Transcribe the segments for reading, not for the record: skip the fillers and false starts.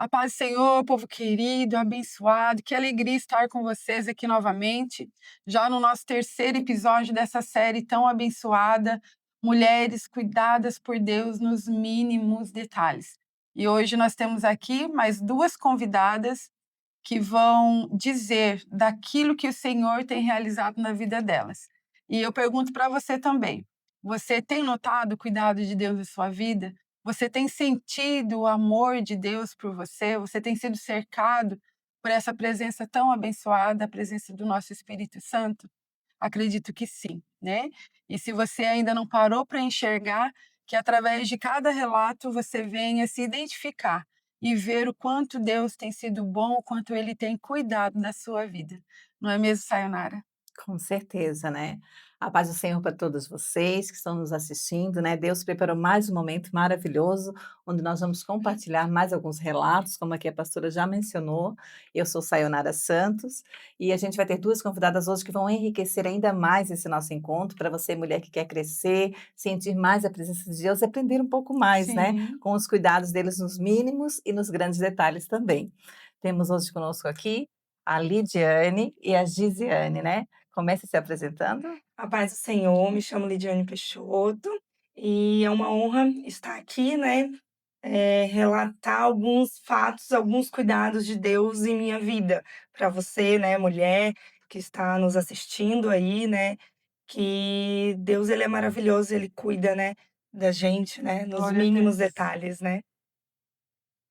A paz do Senhor, povo querido, abençoado, que alegria estar com vocês aqui novamente, já no nosso terceiro episódio dessa série tão abençoada, Mulheres Cuidadas por Deus nos Mínimos Detalhes. E hoje nós temos aqui mais duas convidadas que vão dizer daquilo que o Senhor tem realizado na vida delas. E eu pergunto para você também: você tem notado o cuidado de Deus na sua vida? Você tem sentido o amor de Deus por você? Você tem sido cercado por essa presença tão abençoada, a presença do nosso Espírito Santo? Acredito que sim, né? E se você ainda não parou para enxergar, que através de cada relato você venha se identificar e ver o quanto Deus tem sido bom, o quanto Ele tem cuidado da sua vida. Não é mesmo, Sayonara? Com certeza, né. A paz do Senhor para todos vocês que estão nos assistindo, né. Deus preparou mais um momento maravilhoso, onde nós vamos compartilhar mais alguns relatos, como aqui a pastora já mencionou. Eu sou Sayonara Santos, e a gente vai ter 2 convidadas hoje que vão enriquecer ainda mais esse nosso encontro, para você mulher que quer crescer, sentir mais a presença de Deus e aprender um pouco mais, né, Sim. com os cuidados deles nos mínimos e nos grandes detalhes também. Temos hoje conosco aqui a Lidiane e a Gisiane, né. Comece se apresentando. A paz do Senhor, me chamo Lidiane Peixoto e é uma honra estar aqui, né, relatar alguns fatos, alguns cuidados de Deus em minha vida, para você, né, mulher que está nos assistindo aí, né, que Deus ele é maravilhoso, ele cuida, né, da gente, né, nos Glória a mínimos Deus. detalhes, né.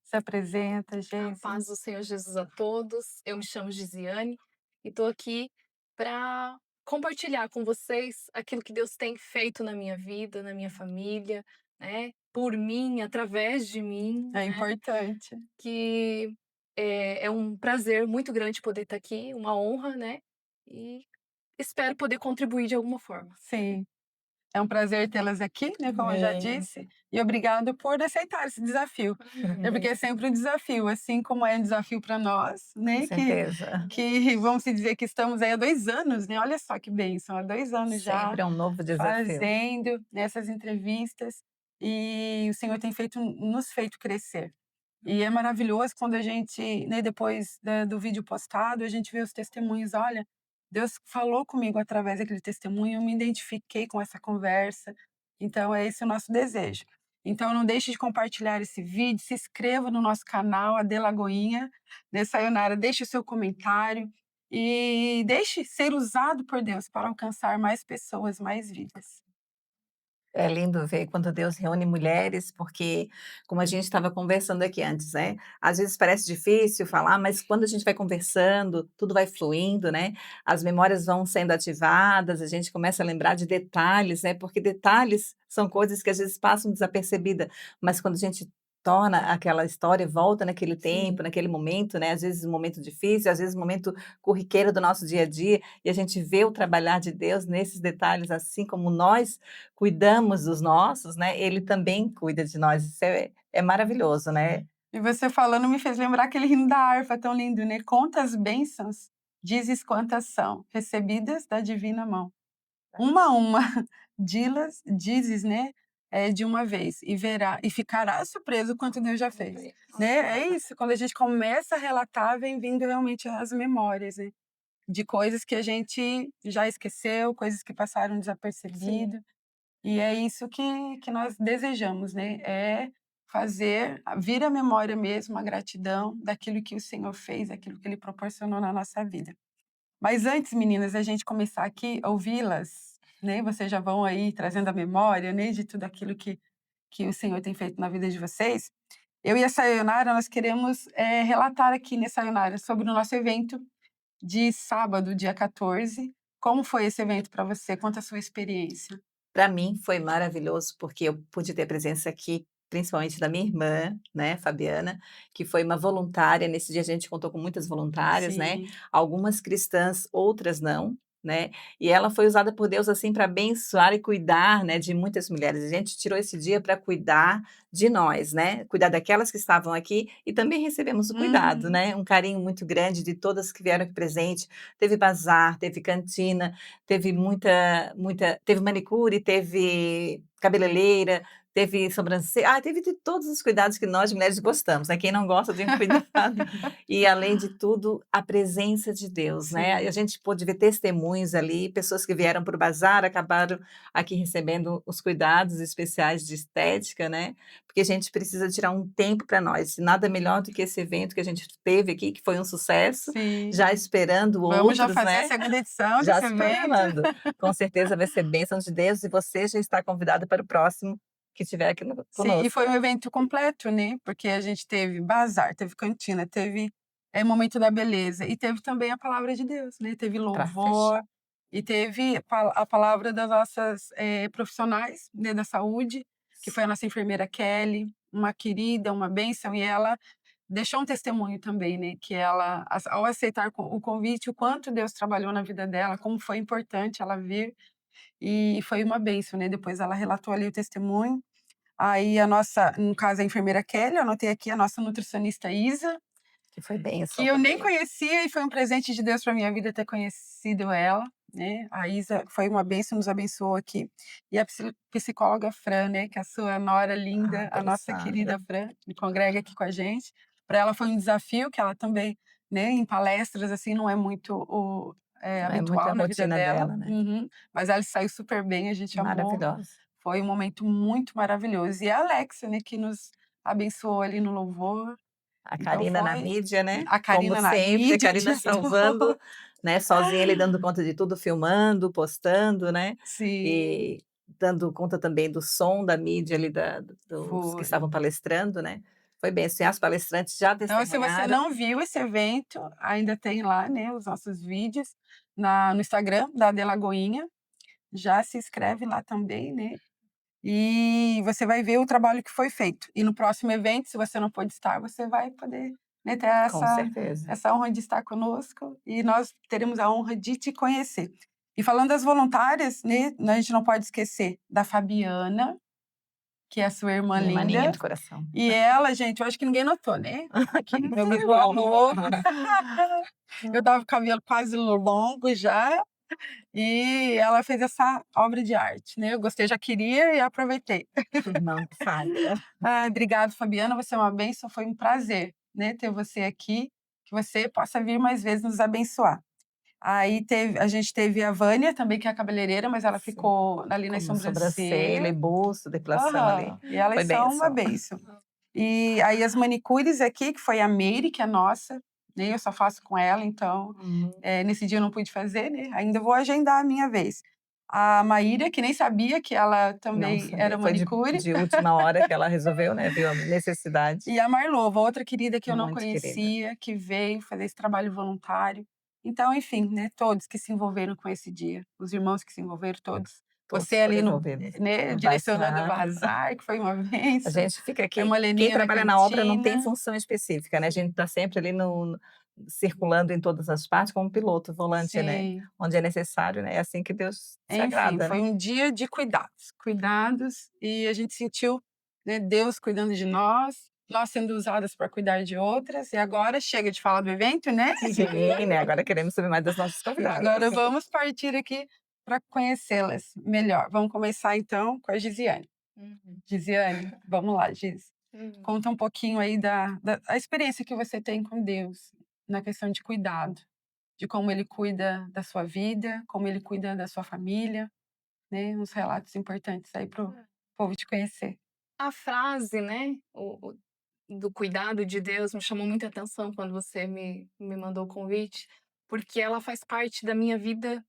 Se apresenta, A Geise. paz do Senhor Jesus a todos. Eu me chamo Gisiane e estou aqui para compartilhar com vocês aquilo que Deus tem feito na minha vida, na minha família, né? Por mim, através de mim, É né? importante. Que é um prazer muito grande poder estar aqui, uma honra, né? E espero poder contribuir de alguma forma. Sim. É um prazer tê-las aqui, né, como eu já Amém. disse, e obrigado por aceitar esse desafio. É porque é sempre um desafio, assim como é um desafio para nós, Com né, certeza. que vamos se dizer que estamos aí há 2 anos, né, olha só que bênção, há 2 anos já Sempre é um novo desafio. fazendo nessas entrevistas, e o Senhor tem nos feito crescer. E é maravilhoso quando a gente, né, depois do vídeo postado, a gente vê os testemunhos. Olha, Deus falou comigo através daquele testemunho, eu me identifiquei com essa conversa. Então, é esse o nosso desejo. Então, não deixe de compartilhar esse vídeo, se inscreva no nosso canal, a De Lagoinha, né, Sayonara, deixe o seu comentário e deixe ser usado por Deus para alcançar mais pessoas, mais vidas. É lindo ver quando Deus reúne mulheres, porque, como a gente estava conversando aqui antes, né, às vezes parece difícil falar, mas quando a gente vai conversando, tudo vai fluindo, né, as memórias vão sendo ativadas, a gente começa a lembrar de detalhes, né, porque detalhes são coisas que às vezes passam desapercebida, mas quando a gente torna aquela história, volta naquele tempo, Sim. naquele momento, né, às vezes um momento difícil, às vezes um momento corriqueiro do nosso dia a dia, e a gente vê o trabalhar de Deus nesses detalhes, assim como nós cuidamos dos nossos, né, ele também cuida de nós, isso é maravilhoso, né. E você falando me fez lembrar aquele hino da harpa tão lindo, né? Quantas bênçãos, dizes quantas são, recebidas da divina mão. Uma a uma, dizes, né, de uma vez, e verá, e ficará surpreso quanto Deus já fez, né? É isso, quando a gente começa a relatar, vem vindo realmente as memórias, né, de coisas que a gente já esqueceu, coisas que passaram Sim, desapercebido. E é isso que nós desejamos, né, é fazer vir à memória mesmo a gratidão daquilo que o Senhor fez, daquilo que Ele proporcionou na nossa vida. Mas antes, meninas, da gente começar aqui a ouvi-las, né, vocês já vão aí trazendo a memória, né, de tudo aquilo que o Senhor tem feito na vida de vocês. Eu e a Sayonara, nós queremos, relatar aqui, né, Sayonara, sobre o nosso evento de sábado, dia 14. Como foi esse evento para você? Conta a sua experiência. Para mim foi maravilhoso, porque eu pude ter presença aqui, principalmente da minha irmã, né, Fabiana, que foi uma voluntária. Nesse dia a gente contou com muitas voluntárias, né, Sim. algumas cristãs, outras não, né, e ela foi usada por Deus, assim, para abençoar e cuidar, né, de muitas mulheres. A gente tirou esse dia para cuidar de nós, né, cuidar daquelas que estavam aqui e também recebemos o cuidado, Uhum. né, um carinho muito grande de todas que vieram aqui presente. Teve bazar, teve cantina, teve muita teve manicure, teve cabeleireira, teve sobrancelha, teve de todos os cuidados que nós mulheres gostamos, né, quem não gosta de um cuidado. E além de tudo, a presença de Deus, né, e a Sim. gente pôde ver testemunhos ali, pessoas que vieram para o bazar, acabaram aqui recebendo os cuidados especiais de estética, né, porque a gente precisa tirar um tempo para nós, nada melhor do que esse evento que a gente teve aqui, que foi um sucesso, Sim. já esperando Vamos já outros, fazer a né, segunda edição já desse se evento. programando. Com certeza vai ser bênção de Deus e você já está convidada para o próximo que estiver aqui Sim, e conosco. foi um evento completo, né, porque a gente teve bazar, teve cantina, teve, momento da beleza e teve também a palavra de Deus, né, teve Para fechar. louvor e teve a palavra das nossas, profissionais, né, da saúde, que foi a nossa enfermeira Kelly, uma querida, uma bênção, e ela deixou um testemunho também, né, que ela ao aceitar o convite, o quanto Deus trabalhou na vida dela, como foi importante ela vir, e foi uma bênção, né, depois ela relatou ali o testemunho. Aí a nossa, no caso, a enfermeira Kelly, eu anotei aqui a nossa nutricionista Isa, Que foi que bênção eu nem também. conhecia e foi um presente de Deus para minha vida ter conhecido ela, né. A Isa foi uma bênção, nos abençoou aqui. E a psicóloga Fran, né, que é a sua nora linda, a nossa querida Alessandra, Fran, que congrega aqui com a gente. Para ela foi um desafio, que ela também, né, em palestras, assim, não é muito não é muito a habitual na vida rotina dela. dela, né. Uhum. Mas ela saiu super bem, a gente amou. Maravilhosa. Foi um momento muito maravilhoso. E a Alexa, né, que nos abençoou ali no louvor. A Então Karina na foi mídia, né, a como Karina na sempre, a mídia Karina de salvando, tudo. né, sozinha ali dando conta de tudo, filmando, postando, né, Sim, e dando conta também do som da mídia ali dos que foi. estavam palestrando, né. Foi bem assim, as palestrantes já Então, se você testemunharam. não viu esse evento, ainda tem lá, né, os nossos vídeos no Instagram da Delagoinha. Já se inscreve lá também, né, e você vai ver o trabalho que foi feito. E no próximo evento, se você não pôde estar, você vai poder, né, ter Com certeza. essa honra de estar conosco e nós teremos a honra de te conhecer. E falando das voluntárias, né, a gente não pode esquecer da Fabiana, que é a sua irmã Minha maninha linda, do coração. e ela, gente, eu acho que ninguém notou, né, aqui meu Que bigode bom. novo, eu estava com o cabelo quase longo já, e ela fez essa obra de arte, né, eu gostei, já queria e aproveitei. Não falha. Ah, obrigado, Fabiana, você é uma bênção, foi um prazer, né, ter você aqui, que você possa vir mais vezes nos abençoar. Aí a gente teve a Vânia também, que é a cabeleireira, mas ela Sim, ficou ali nas como sobrancelha e sobrancelha. busto, depilação ali, Aham, e foi elas são uma bênção. bênção. E aí as manicures aqui, que foi a Meire, que é nossa, né, eu só faço com ela, então, Uhum. nesse dia eu não pude fazer, né, ainda vou agendar a minha vez. A Maíra, que nem sabia que ela Não também sabia, era foi de manicure. de última hora que ela resolveu, né, viu a necessidade. E a Marlova, outra querida que eu não Muito querida. conhecia, que veio fazer esse trabalho voluntário. Então, enfim, né, todos que se envolveram com esse dia, os irmãos que se envolveram, todos. Você Todos foram ali no, envolvidos né, no direcionando o bazar. bazar, que foi uma A bênção. gente fica A aqui quem Heleninha na trabalha na obra não tem cantina. função específica, né, a gente está sempre ali no circulando em todas as partes como piloto volante, né, Sim. onde é necessário, né, é assim que Deus se Enfim, agrada, foi né. um dia de cuidados, cuidados, e a gente sentiu, né, Deus cuidando de nós sendo usadas para cuidar de outras, e agora chega de falar do evento, né? Sim, né, agora queremos saber mais das nossas E convidadas. agora vamos partir aqui para conhecê-las melhor. Vamos começar então com a Gisiane. Uhum. Gisiane, vamos lá, Gis. Uhum. Conta um pouquinho aí da a experiência que você tem com Deus na questão de cuidado, de como Ele cuida da sua vida, como Ele cuida da sua família, né? Uns relatos importantes aí para o povo te conhecer. A frase, né, do cuidado de Deus me chamou muita atenção quando você me mandou o convite, porque ela faz parte da minha vida,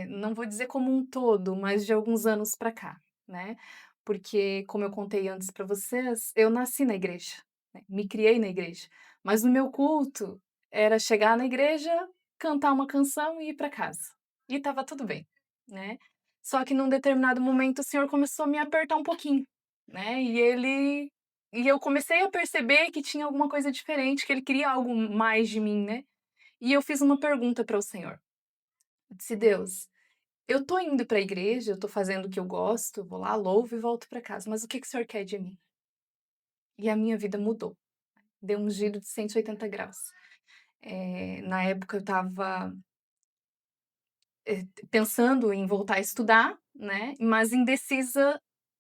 não vou dizer como um todo, mas de alguns anos para cá, né. Porque, como eu contei antes para vocês, eu nasci na igreja, né, me criei na igreja, mas no meu culto era chegar na igreja, cantar uma canção e ir para casa, e estava tudo bem, né. Só que num determinado momento o Senhor começou a me apertar um pouquinho, né, e eu comecei a perceber que tinha alguma coisa diferente, que Ele queria algo mais de mim, né. E eu fiz uma pergunta para o Senhor, eu disse: "Deus, eu tô indo para a igreja, eu tô fazendo o que eu gosto, vou lá, louvo e volto para casa, mas o que que o senhor quer de mim?" E a minha vida mudou, deu um giro de 180 graus. Na época eu estava, pensando em voltar a estudar, né, mas indecisa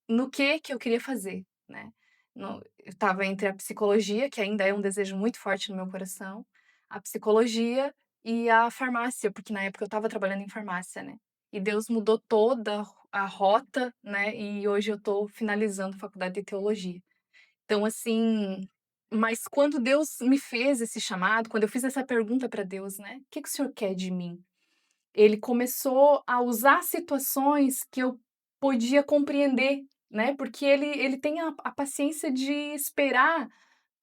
no que eu queria fazer, né. Eu estava entre a psicologia, que ainda é um desejo muito forte no meu coração, a psicologia e a farmácia, porque na época eu estava trabalhando em farmácia, né. E Deus mudou toda a rota, né, e hoje eu estou finalizando a faculdade de teologia. Então assim, mas quando Deus me fez esse chamado, quando eu fiz essa pergunta para Deus, né: "O que o senhor quer de mim?", ele começou a usar situações que eu podia compreender, né, porque ele tem a paciência de esperar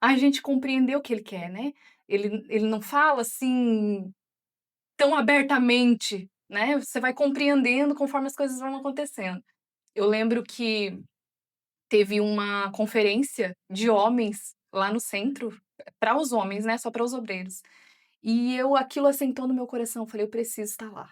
a gente compreender o que ele quer, né. Ele não fala, assim, tão abertamente, né, você vai compreendendo conforme as coisas vão acontecendo. Eu lembro que teve uma conferência de homens lá no centro, para os homens, né, só para os obreiros. E aquilo assentou no meu coração, eu falei: "Eu preciso estar lá".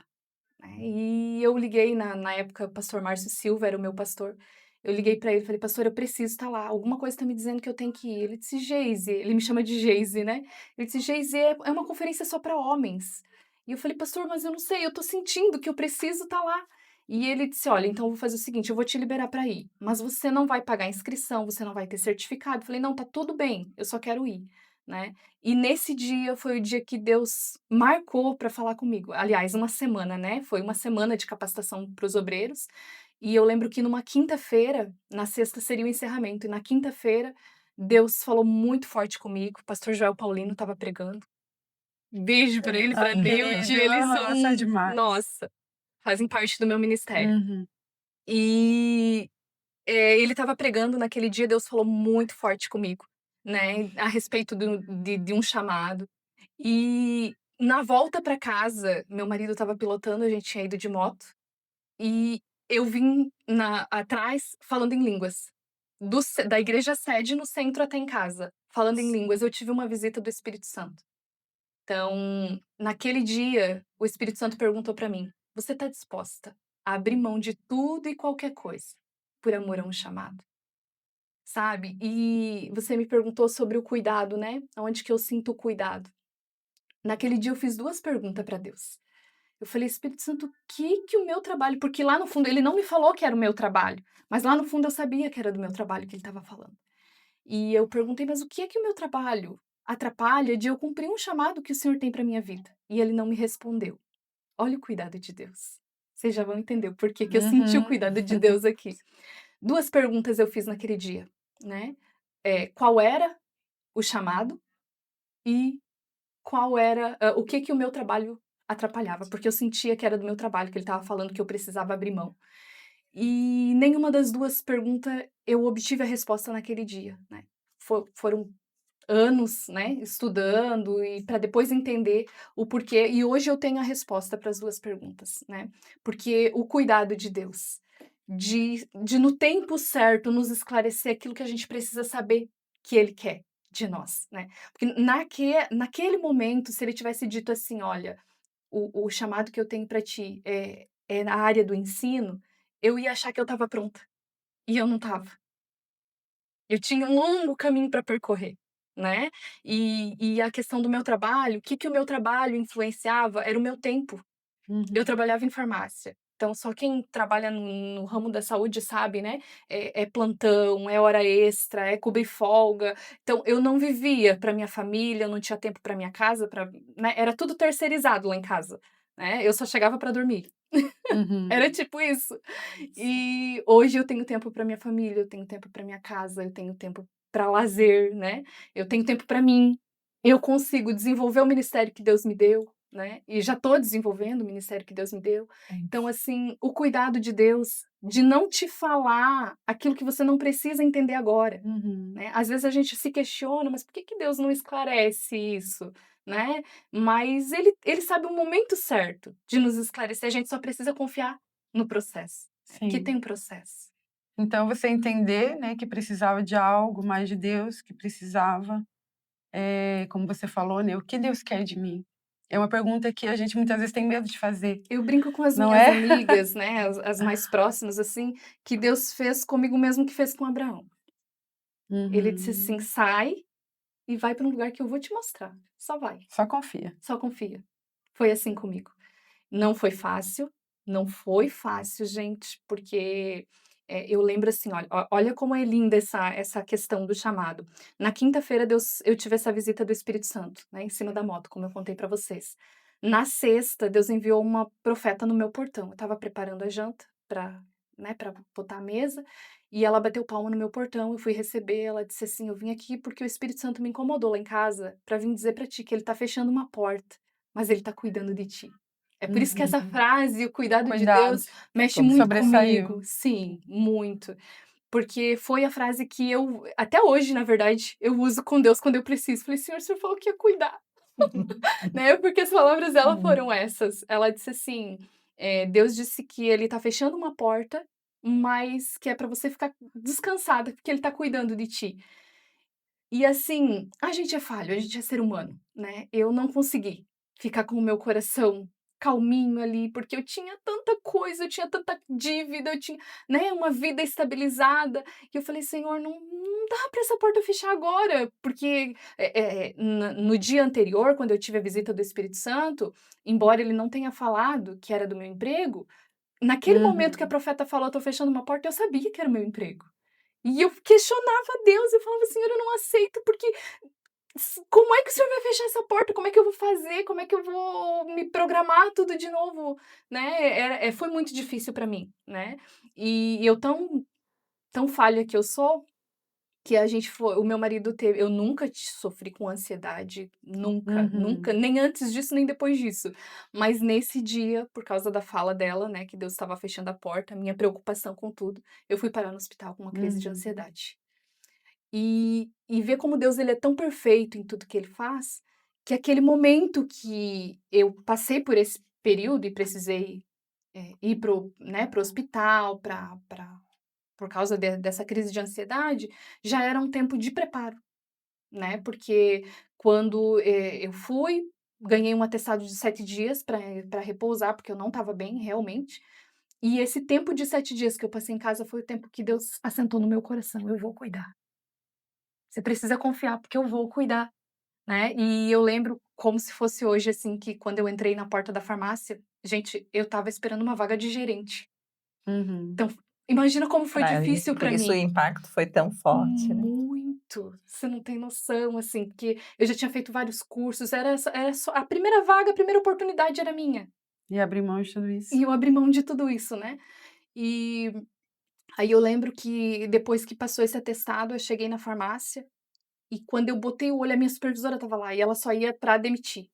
Né, e eu liguei na época o pastor Márcio Silva era o meu pastor, eu liguei para ele e falei: "Pastor, eu preciso estar lá, alguma coisa está me dizendo que eu tenho que ir". Ele disse: "Geise", ele me chama de Geise, né, ele disse: "Geise, é uma conferência só para homens". E eu falei: "Pastor, mas eu não sei, eu tô sentindo que eu preciso estar lá". E ele disse: "Olha, então eu vou fazer o seguinte, eu vou te liberar para ir, mas você não vai pagar inscrição, você não vai ter certificado". Eu falei: "Não, tá tudo bem, eu só quero ir", né. E nesse dia foi o dia que Deus marcou para falar comigo. Aliás, uma semana, né, foi uma semana de capacitação para os obreiros, e eu lembro que numa quinta-feira, na sexta seria o encerramento, e na quinta-feira Deus falou muito forte comigo, o pastor Joel Paulino estava pregando. Beijo para ele, Ai, para Neide, querido. eles são, Nossa, demais. nossa, fazem parte do meu ministério. Uhum. E ele estava pregando naquele dia, Deus falou muito forte comigo, né, a respeito de um chamado. E na volta para casa, meu marido estava pilotando, a gente tinha ido de moto, e eu vim atrás falando em línguas, da igreja sede no centro até em casa, falando em línguas. Eu tive uma visita do Espírito Santo. Então, naquele dia, o Espírito Santo perguntou para mim: "Você está disposta a abrir mão de tudo e qualquer coisa, por amor a um chamado?", sabe. E você me perguntou sobre o cuidado, né, aonde que eu sinto o cuidado. Naquele dia eu fiz 2 perguntas para Deus. Eu falei: "Espírito Santo, o que que o meu trabalho", porque lá no fundo ele não me falou que era o meu trabalho, mas lá no fundo eu sabia que era do meu trabalho que ele estava falando. E eu perguntei: "Mas o que é que o meu trabalho atrapalha de eu cumprir um chamado que o Senhor tem para minha vida?". E ele não me respondeu. Olha o cuidado de Deus. Vocês já vão entender o porquê que eu senti o Uhum. cuidado de Deus aqui. 2 perguntas eu fiz naquele dia, né, qual era o chamado e qual era o que que o meu trabalho atrapalhava, porque eu sentia que era do meu trabalho que ele estava falando que eu precisava abrir mão. E nenhuma das 2 perguntas eu obtive a resposta naquele dia, né. Foram anos, né, estudando e para depois entender o porquê, e hoje eu tenho a resposta para as 2 perguntas, né. Porque o cuidado de Deus, de no tempo certo nos esclarecer aquilo que a gente precisa saber que Ele quer de nós, né. Porque naquele momento, se Ele tivesse dito assim: "Olha, o chamado que eu tenho para ti é na área do ensino", eu ia achar que eu estava pronta, e eu não estava. Eu tinha um longo caminho para percorrer, né. E a questão do meu trabalho, o que que o meu trabalho influenciava era o meu tempo. Eu Uhum. trabalhava em farmácia, então só quem trabalha no ramo da saúde sabe, né, é plantão, é hora extra, é cobrir folga. Então eu não vivia para minha família, eu não tinha tempo para minha casa, né, era tudo terceirizado lá em casa, né, eu só chegava para dormir. Uhum. Era tipo isso. E hoje eu tenho tempo para minha família, eu tenho tempo para minha casa, eu tenho tempo para lazer, né, eu tenho tempo para mim. Eu consigo desenvolver o ministério que Deus me deu, né, e já estou desenvolvendo o ministério que Deus me deu. Então, assim, o cuidado de Deus de não te falar aquilo que você não precisa entender agora, Uhum. né. Às vezes a gente se questiona: "Mas por que que Deus não esclarece isso?", né. Mas ele sabe o momento certo de nos esclarecer, a gente só precisa confiar no processo, que Sim. tem processo. Então você entender, né, que precisava de algo mais de Deus, que precisava, como você falou, né, "O que Deus quer de mim?". É uma pergunta que a gente muitas vezes tem medo de fazer, Eu brinco com as não minhas é? amigas, né, as mais próximas, assim, que Deus fez comigo o mesmo que fez com Abraão. Ele disse assim: Uhum. "Sai e vai para um lugar que eu vou te mostrar, só vai, Só confia. só confia". Foi assim comigo. Não foi fácil, não foi fácil, gente, porque eu lembro assim, olha como é linda essa questão do chamado. Na quinta-feira eu tive essa visita do Espírito Santo, né, em cima da moto, como eu contei para vocês. Na sexta, Deus enviou uma profeta no meu portão. Eu estava preparando a janta para, né, para botar a mesa, e ela bateu palma no meu portão, eu fui receber, ela disse assim: "Eu vim aqui porque o Espírito Santo me incomodou lá em casa para vir dizer para ti que ele tá fechando uma porta, mas ele tá cuidando de ti". É por isso que essa Uhum. frase, o cuidado de Cuidado, Deus, mexe muito sobressaiu. comigo. Sim, muito. Porque foi a frase que eu até hoje, na verdade, eu uso com Deus quando eu preciso. Falei: "Senhor, o senhor falou que ia cuidar", né, porque as palavras dela Hum. foram essas. Ela disse assim, Deus disse que ele tá fechando uma porta, mas que é pra você ficar descansada, porque ele tá cuidando de ti. E assim, a gente é falho, a gente é ser humano, né. Eu não consegui ficar com o meu coração calminho ali, porque eu tinha tanta coisa, eu tinha tanta dívida, eu tinha, né, uma vida estabilizada, e eu falei: "Senhor, não dá para essa porta fechar agora", porque, no dia anterior, quando eu tive a visita do Espírito Santo, embora ele não tenha falado que era do meu emprego, naquele momento que a Uhum. profeta falou: "Eu tô fechando uma porta", eu sabia que era o meu emprego. E eu questionava Deus, eu falava: "Senhor, eu não aceito, porque como é que o senhor vai fechar essa porta? Como é que eu vou fazer? Como é que eu vou me programar tudo de novo?", né, foi muito difícil para mim, né. E eu tão falha que eu sou, que a gente foi o meu marido teve eu nunca sofri com ansiedade, nunca, nunca, Uhum. nem antes disso, nem depois disso. Mas nesse dia, por causa da fala dela, né, que Deus estava fechando a porta, a minha preocupação com tudo, eu fui parar no hospital com uma crise de Uhum. ansiedade. E ver como Deus ele é tão perfeito em tudo que ele faz, que aquele momento que eu passei por esse período e precisei, ir para o hospital por causa dessa crise de ansiedade, já era um tempo de preparo, né, porque quando, eu fui, ganhei um atestado de 7 dias para repousar, porque eu não estava bem realmente, e esse tempo de 7 dias que eu passei em casa foi o tempo que Deus assentou no meu coração: "Eu vou cuidar. Você precisa confiar, porque eu vou cuidar", né. E eu lembro como se fosse hoje, assim, que quando eu entrei na porta da farmácia, gente, eu estava esperando uma vaga de gerente. Uhum. Então, imagina como foi Pra isso difícil por para isso o mim. impacto foi tão forte, né. Muito, você não tem noção, assim, porque eu já tinha feito vários cursos, era só a primeira vaga, a primeira oportunidade era minha, E abrir mão de tudo e isso. eu abri mão de tudo isso, né. E aí eu lembro que depois que passou esse atestado, eu cheguei na farmácia, e quando eu botei o olho, a minha supervisora estava lá, e ela só ia para demitir.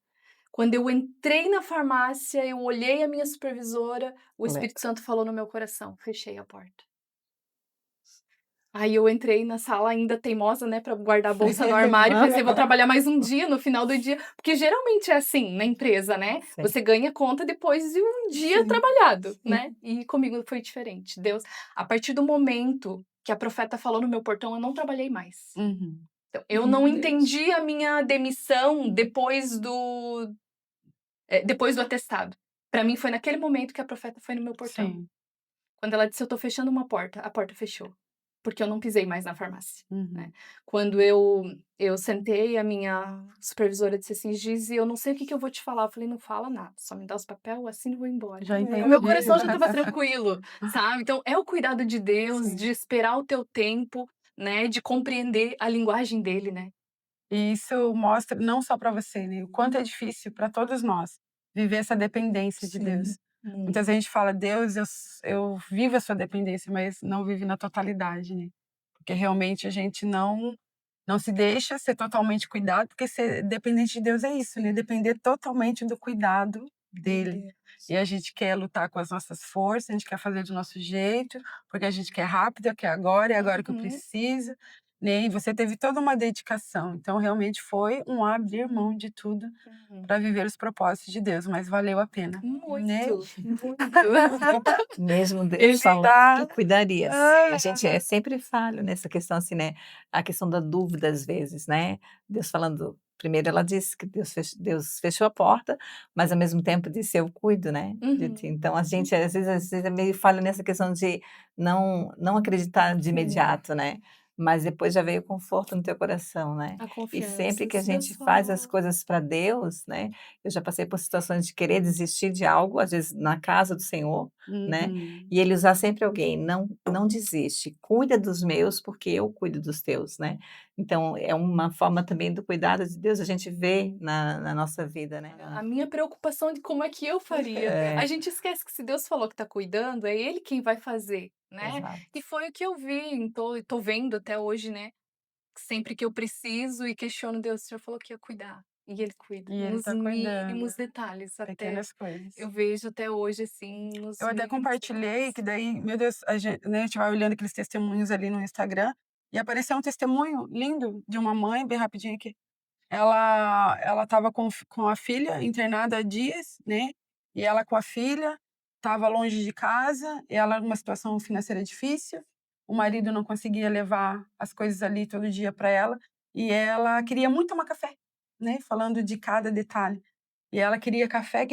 Quando eu entrei na farmácia, eu olhei a minha supervisora, o Espírito Lembro. Santo falou no meu coração: "Fechei a porta". Aí eu entrei na sala ainda teimosa, né, pra guardar a bolsa no armário, pensei: "Vou trabalhar mais um dia, no final do dia", porque geralmente é assim na empresa, né, Sim, você ganha conta depois de um dia sim, trabalhado, sim. né, e comigo foi diferente. Deus, a partir do momento que a profeta falou no meu portão, eu não trabalhei mais. Uhum. Então, eu não entendi a minha demissão depois do atestado. Pra mim foi naquele momento que a profeta foi no meu portão. Sim. Quando ela disse: "Eu tô fechando uma porta", a porta fechou, porque eu não pisei mais na farmácia, né. Uhum. Quando eu sentei, a minha supervisora disse assim: "Gizi, eu não sei o que que eu vou te falar", eu falei: "Não fala nada, só me dá os papel, assino e vou embora". Já O meu entendi. coração já estava tranquilo, sabe. Então é o cuidado de Deus, Sim. de esperar o teu tempo, né, de compreender a linguagem dele, né. E isso mostra não só para você, né, o quanto é difícil para todos nós viver essa dependência de Sim, Deus. Muitas muito. vezes a gente fala: "Deus, eu vivo a sua dependência", mas não vive na totalidade, né. Porque realmente a gente não se deixa ser totalmente cuidado, porque ser dependente de Deus é isso, né, Sim, depender totalmente do cuidado de dele. Deus. E a gente quer lutar com as nossas forças, a gente quer fazer do nosso jeito, porque a gente quer rápido, quer agora, é agora que eu Uhum. preciso, né, e você teve toda uma dedicação, então realmente foi um abrir mão de tudo Uhum. para viver os propósitos de Deus, mas valeu a pena, né. Muito, muito. Mesmo Deus Ele falando que tá cuidaria. A gente é ah, sempre falho nessa questão, assim, né, a questão da dúvida às vezes, né, Deus falando primeiro ela disse que Deus fechou a porta, mas ao mesmo tempo disse: "Eu cuido, né, de ti". Uhum. Então a gente às vezes é meio falho nessa questão de não acreditar de Sim, imediato, né, mas depois já veio conforto no teu coração, né. a E sempre confiança. que a Se Deus gente faz as falou. coisas para Deus, né, eu já passei por situações de querer desistir de algo, às vezes na casa do Senhor, né. Uhum. E ele usar sempre alguém, não desiste, cuida dos meus, porque eu cuido dos teus, né. Então é uma forma também do cuidado de Deus, a gente vê na nossa vida, né. A minha preocupação de como é que eu faria. A É, gente esquece que se Deus falou que está cuidando, é Ele quem vai fazer, né. E exato. foi o que eu vi, tô vendo até hoje, né, sempre que eu preciso e questiono Deus, o senhor falou que ia cuidar, e Ele cuida, E ele nos tá cuidando, mínimos detalhes, até pequenas coisas. eu vejo até hoje, assim, nos Eu até mínimos compartilhei detalhes. que daí, meu Deus, né, a gente vai olhando aqueles testemunhos ali no Instagram, e apareceu um testemunho lindo de uma mãe, bem rapidinho aqui. Ela estava com a filha internada há dias, né, e ela com a filha, estava longe de casa, e ela numa situação financeira difícil, o marido não conseguia levar as coisas ali todo dia para ela, e ela queria muito tomar café, né, falando de cada detalhe. E ela queria café,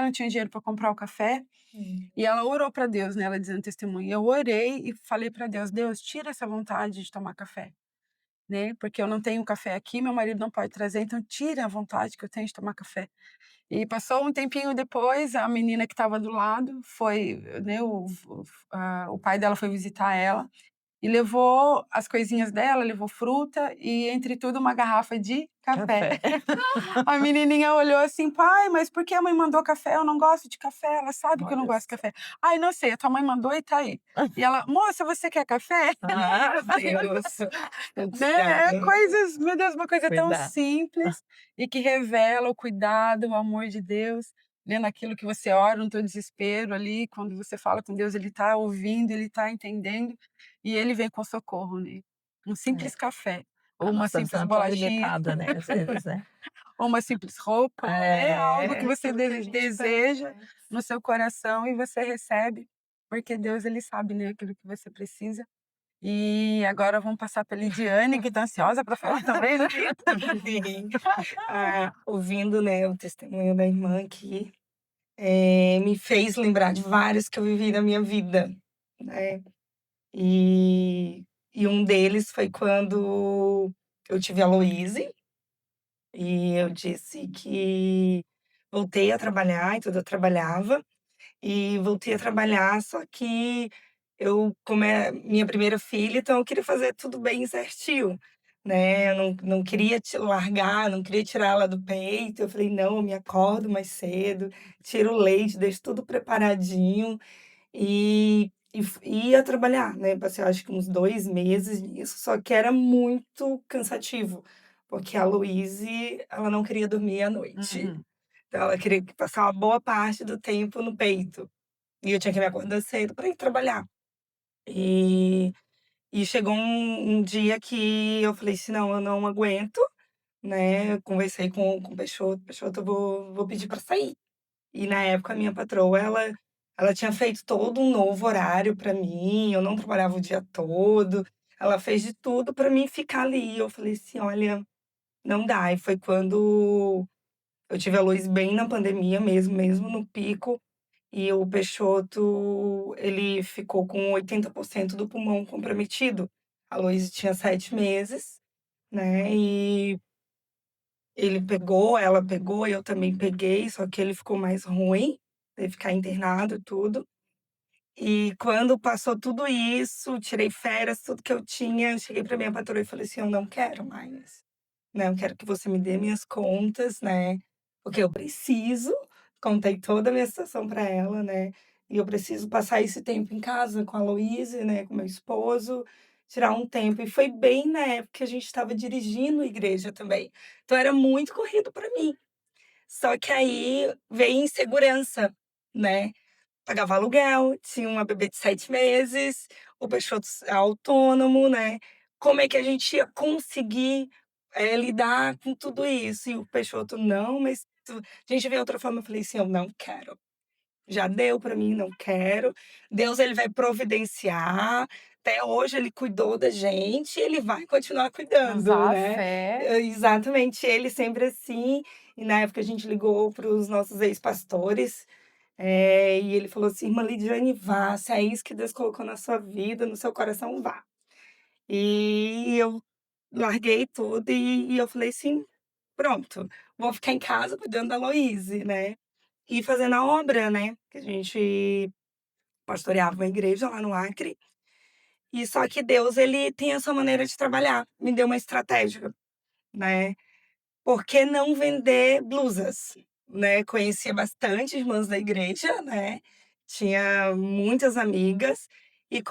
não tinha dinheiro para comprar o café, Hum. e ela orou para Deus, né, ela dizendo testemunho: "Eu orei e falei para Deus: 'Deus, tira essa vontade de tomar café'". Né, porque eu não tenho café aqui, meu marido não pode trazer, então tira a vontade que eu tenho de tomar café. E passou um tempinho depois, a menina que estava do lado foi, né, o pai dela foi visitar ela e levou as coisinhas dela, levou fruta e, entre tudo, uma garrafa de café. Café. A menininha olhou assim: "Pai, mas por que a mãe mandou café? Eu não gosto de café, ela sabe que eu não Olha gosto de só. café". "Ai, não sei, a tua mãe mandou e tá aí". E ela: "Moça, você quer café?". Ah, Deus, Né, é cuidado. coisas, meu Deus, uma coisa tão cuidar. simples e que revela o cuidado, o amor de Deus, né, naquilo que você ora no teu desespero ali, quando você fala com Deus, ele está ouvindo, ele está entendendo, e ele vem com socorro, né. Um É, simples café, ou a uma nossa simples visão é tão bolachinha, limitada, né, às vezes, né. ou uma simples roupa, né, algo que É, você Aquilo que a gente pede, deseja né. no seu coração e você recebe, porque Deus ele sabe, né, aquilo que você precisa. E agora vamos passar pra Lidiane, que tá ansiosa para falar também, né. Sim. Ouvindo, né, o testemunho da irmã aqui, me fez lembrar de vários que eu vivi na minha vida, né. E um deles foi quando eu tive a Louise, e eu disse que voltei a trabalhar e tudo, eu trabalhava, e voltei a trabalhar, só que eu, como é minha primeira filha, então eu queria fazer tudo bem certinho, né, eu não queria largar, não queria tirar ela do peito, eu falei: "Não, eu me acordo mais cedo, tiro o leite, deixo tudo preparadinho", ia trabalhar, né, passei acho que uns 2 meses nisso, só que era muito cansativo, porque a Louise, ela não queria dormir à noite, Uhum. então ela queria passar uma boa parte do tempo no peito. E eu tinha que me acordar cedo para ir trabalhar. E chegou um dia que eu falei assim: "Não, eu não aguento", né, eu conversei com o Peixoto: "Peixoto, eu vou pedir para sair". E na época a minha patroa, ela tinha feito todo um novo horário para mim, eu não trabalhava o dia todo, ela fez de tudo para mim ficar ali. Eu falei assim: "Olha, não dá". E foi quando eu tive a luz bem na pandemia mesmo no pico, e o Peixoto, ele ficou com 80% do pulmão comprometido. A Aloísio tinha 7 meses, né, e ela pegou, eu também peguei, só que ele ficou mais ruim, teve que ficar internado e tudo. E quando passou tudo isso, tirei férias, tudo que eu tinha, eu cheguei pra minha patroa e falei assim: "Eu não quero mais". Né, eu quero que você me dê minhas contas, né, porque eu preciso, contei toda a minha situação para ela, né, e eu preciso passar esse tempo em casa com a Aloísia, né, com meu esposo, tirar um tempo. E foi bem na época que a gente estava dirigindo a igreja também, então era muito corrido para mim. Só que aí veio insegurança, né, pagava aluguel, tinha uma bebê de 7 meses, o Peixoto é autônomo, né, como é que a gente ia conseguir, lidar com tudo isso? E o Peixoto: "Não, mas a gente vê outra forma", eu falei assim: "Eu não quero, já deu para mim, não quero, Deus ele vai providenciar, até hoje ele cuidou da gente, ele vai continuar cuidando", Usar a né. fé. Exatamente, ele sempre assim, e na época a gente ligou para os nossos ex-pastores, e ele falou assim: "Irmã Lidiane, vá, se é isso que Deus colocou na sua vida, no seu coração, vá". E eu larguei tudo e eu falei assim: "Pronto, vou ficar em casa cuidando da Aloíse", né, e fazendo a obra, né, que a gente pastoreava uma igreja lá no Acre, e só que Deus, ele tem a sua maneira de trabalhar, me deu uma estratégia, né. Por que não vender blusas, né? Conhecia bastante irmãs da igreja, né, tinha muitas amigas, e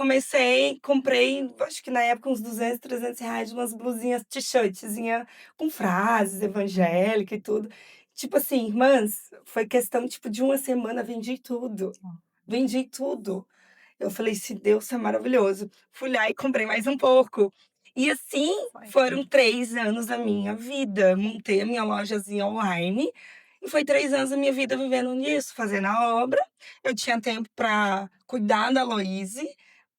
comprei, acho que na época uns 200, R$ 300, umas blusinhas t-shirtzinha com frases evangélica e tudo. Tipo assim, irmãs, foi questão, tipo, de uma semana, vendi tudo, vendi tudo. Eu falei: "Se Deus é maravilhoso". Fui lá e comprei mais um pouco. E assim Foi. foram 3 anos da minha vida. Montei a minha lojazinha online e foi 3 anos da minha vida vivendo nisso, fazendo a obra. Eu tinha tempo para cuidar da Aloíse,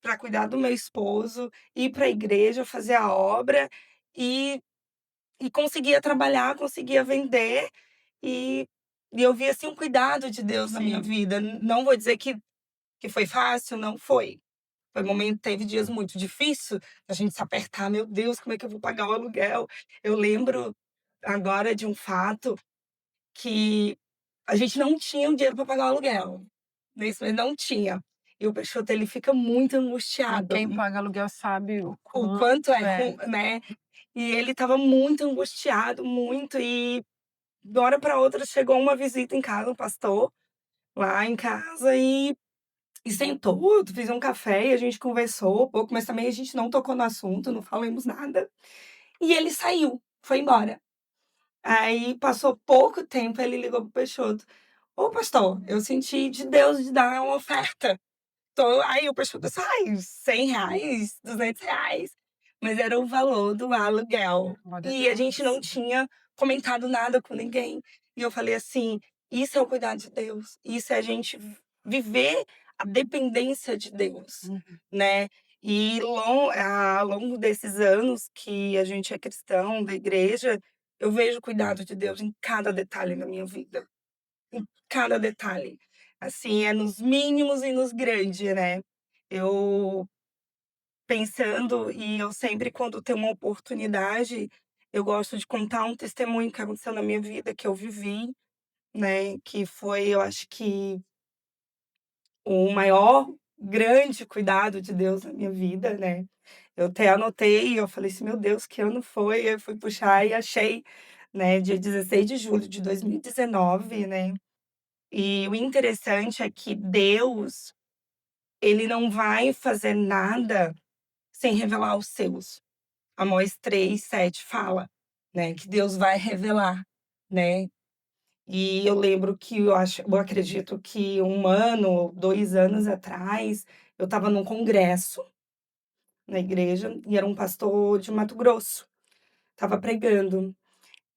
para cuidar do meu esposo, ir para a igreja, fazer a obra e conseguia trabalhar, conseguia vender e eu vi, assim, um cuidado de Deus na minha Sim. vida. Não vou dizer que foi fácil, não foi. Teve dias muito difícil, a gente se apertar: "Meu Deus, como é que eu vou pagar o aluguel?". Eu lembro agora de um fato que a gente não tinha o dinheiro para pagar o aluguel. Nesse mês não tinha. E o Peixoto, ele fica muito E angustiado, quem paga aluguel sabe o o quanto quanto é é. né. E ele estava muito angustiado, muito, e de uma hora para outra chegou uma visita em casa, um pastor, lá em casa, e sentou, fiz um café e a gente conversou um pouco, mas também a gente não tocou no assunto, não falamos nada. E ele saiu, foi embora. Aí passou pouco tempo, ele ligou pro Peixoto: "Ô pastor, eu senti de Deus de dar uma oferta". Aí o Peixoto disse: "Ai, R$ 100, R$ 200", mas era o valor do aluguel. Glória a E a gente não Deus. tinha comentado nada com ninguém. E eu falei assim: "Isso é o cuidar de Deus, isso é a gente viver a dependência de Deus", Uhum. né. E ao longo desses anos que a gente é cristão, da igreja, eu vejo o cuidado de Deus em cada detalhe da minha vida, em cada detalhe. Assim, é nos mínimos e nos grandes, né. Eu pensando e eu sempre quando tenho uma oportunidade, eu gosto de contar um testemunho que aconteceu na minha vida, que eu vivi, né, que foi, eu acho que o maior grande cuidado de Deus na minha vida, né. Eu até anotei, eu falei assim: "Meu Deus, que ano foi?". Eu fui puxar e achei, né, dia 16 de julho de 2019, né. E o interessante é que Deus, ele não vai fazer nada sem revelar os seus. Amós 3:7 fala, né, que Deus vai revelar, né. E eu lembro que eu acredito que 1 ano ou 2 anos atrás, eu estava num congresso na igreja e era um pastor de Mato Grosso, estava pregando.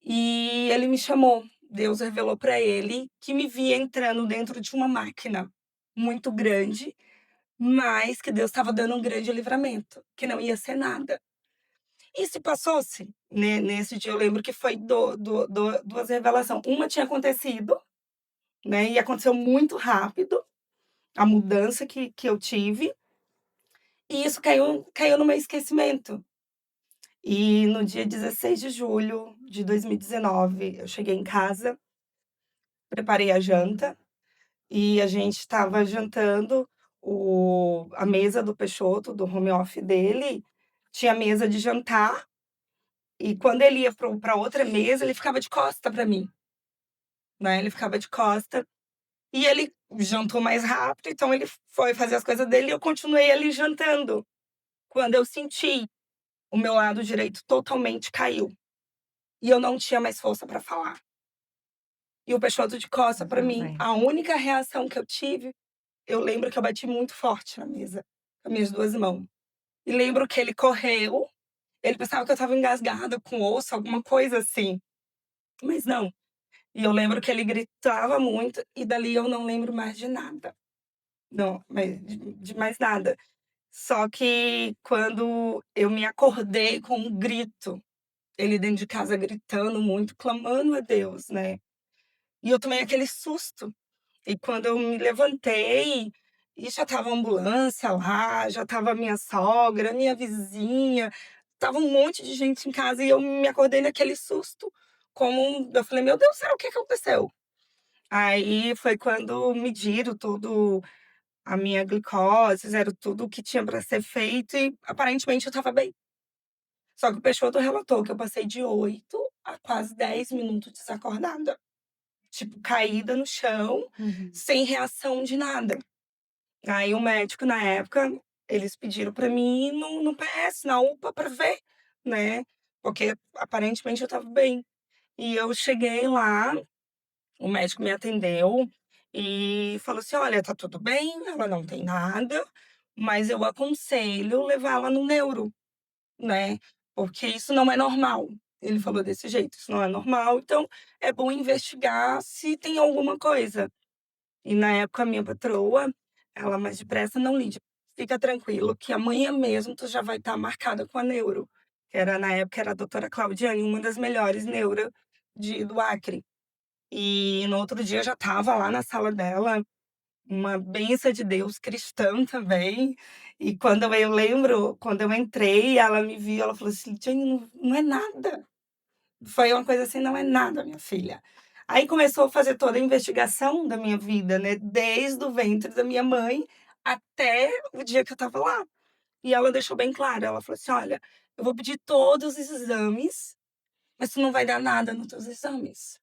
E ele me chamou, Deus revelou para ele que me via entrando dentro de uma máquina muito grande, mas que Deus estava dando um grande livramento, que não ia ser nada. E se passou-se, né, nesse dia eu lembro que foi 2 revelação, uma tinha acontecido, né, e aconteceu muito rápido, a mudança que eu tive, e isso caiu no meu esquecimento. E no dia 16 de julho de 2019, eu cheguei em casa, preparei a janta, e a gente estava jantando, a mesa do Peixoto, do home office dele, tinha mesa de jantar, e quando ele ia pra outra mesa, ele ficava de costa pra mim, né, ele ficava de costa, e ele jantou mais rápido, então ele foi fazer as coisas dele e eu continuei ali jantando. Quando eu senti, o meu lado direito totalmente caiu, e eu não tinha mais força pra falar. E o Peixoto de costa pra mim, Bem. a única reação que eu tive, eu lembro que eu bati muito forte na mesa, com as minhas 2 mãos. E lembro que ele correu, ele pensava que eu estava engasgada com osso, alguma coisa assim, mas não. E eu lembro que ele gritava muito e dali eu não lembro mais de nada. Não, mas de mais nada. Só que quando eu me acordei com um grito, ele dentro de casa gritando muito, clamando a Deus, né. E eu tomei aquele susto. E quando eu me levantei, e já estava a ambulância lá, já estava a minha sogra, minha vizinha, estava um monte de gente em casa e eu me acordei naquele susto, eu falei: "Meu Deus do céu, o que que aconteceu?". Aí foi quando mediram tudo, a minha glicose, fizeram tudo o que tinha para ser feito e aparentemente eu estava bem. Só que o Peixoto relatou que eu passei de 8 a quase 10 minutos desacordada, tipo, caída no chão, Uhum. sem reação de nada. Aí o médico na época, eles pediram para mim ir no PS, na UPA para ver, né, porque aparentemente eu estava bem. E eu cheguei lá, o médico me atendeu e falou assim: "Olha, tá tudo bem, ela não tem nada, mas eu aconselho levá-la no neuro, né, porque isso não é normal". Ele falou desse jeito: "Isso não é normal, então é bom investigar se tem alguma coisa". E na época a minha patroa, ela: "Mais depressa não lide, fica tranquilo que amanhã mesmo tu já vai estar marcada com a neuro", que era na época era a doutora Claudiane, uma das melhores neuro do Acre. E no outro dia eu já estava lá na sala dela, uma benção de Deus, cristã também, e quando eu lembro, quando eu entrei, ela me viu, ela falou assim: "Jane, não é nada". Foi uma coisa assim: "Não é nada, minha filha". Aí começou a fazer toda a investigação da minha vida, né, desde o ventre da minha mãe até o dia que eu estava lá. E ela deixou bem claro, ela falou assim: "Olha, eu vou pedir todos os exames, mas tu não vai dar nada nos teus exames.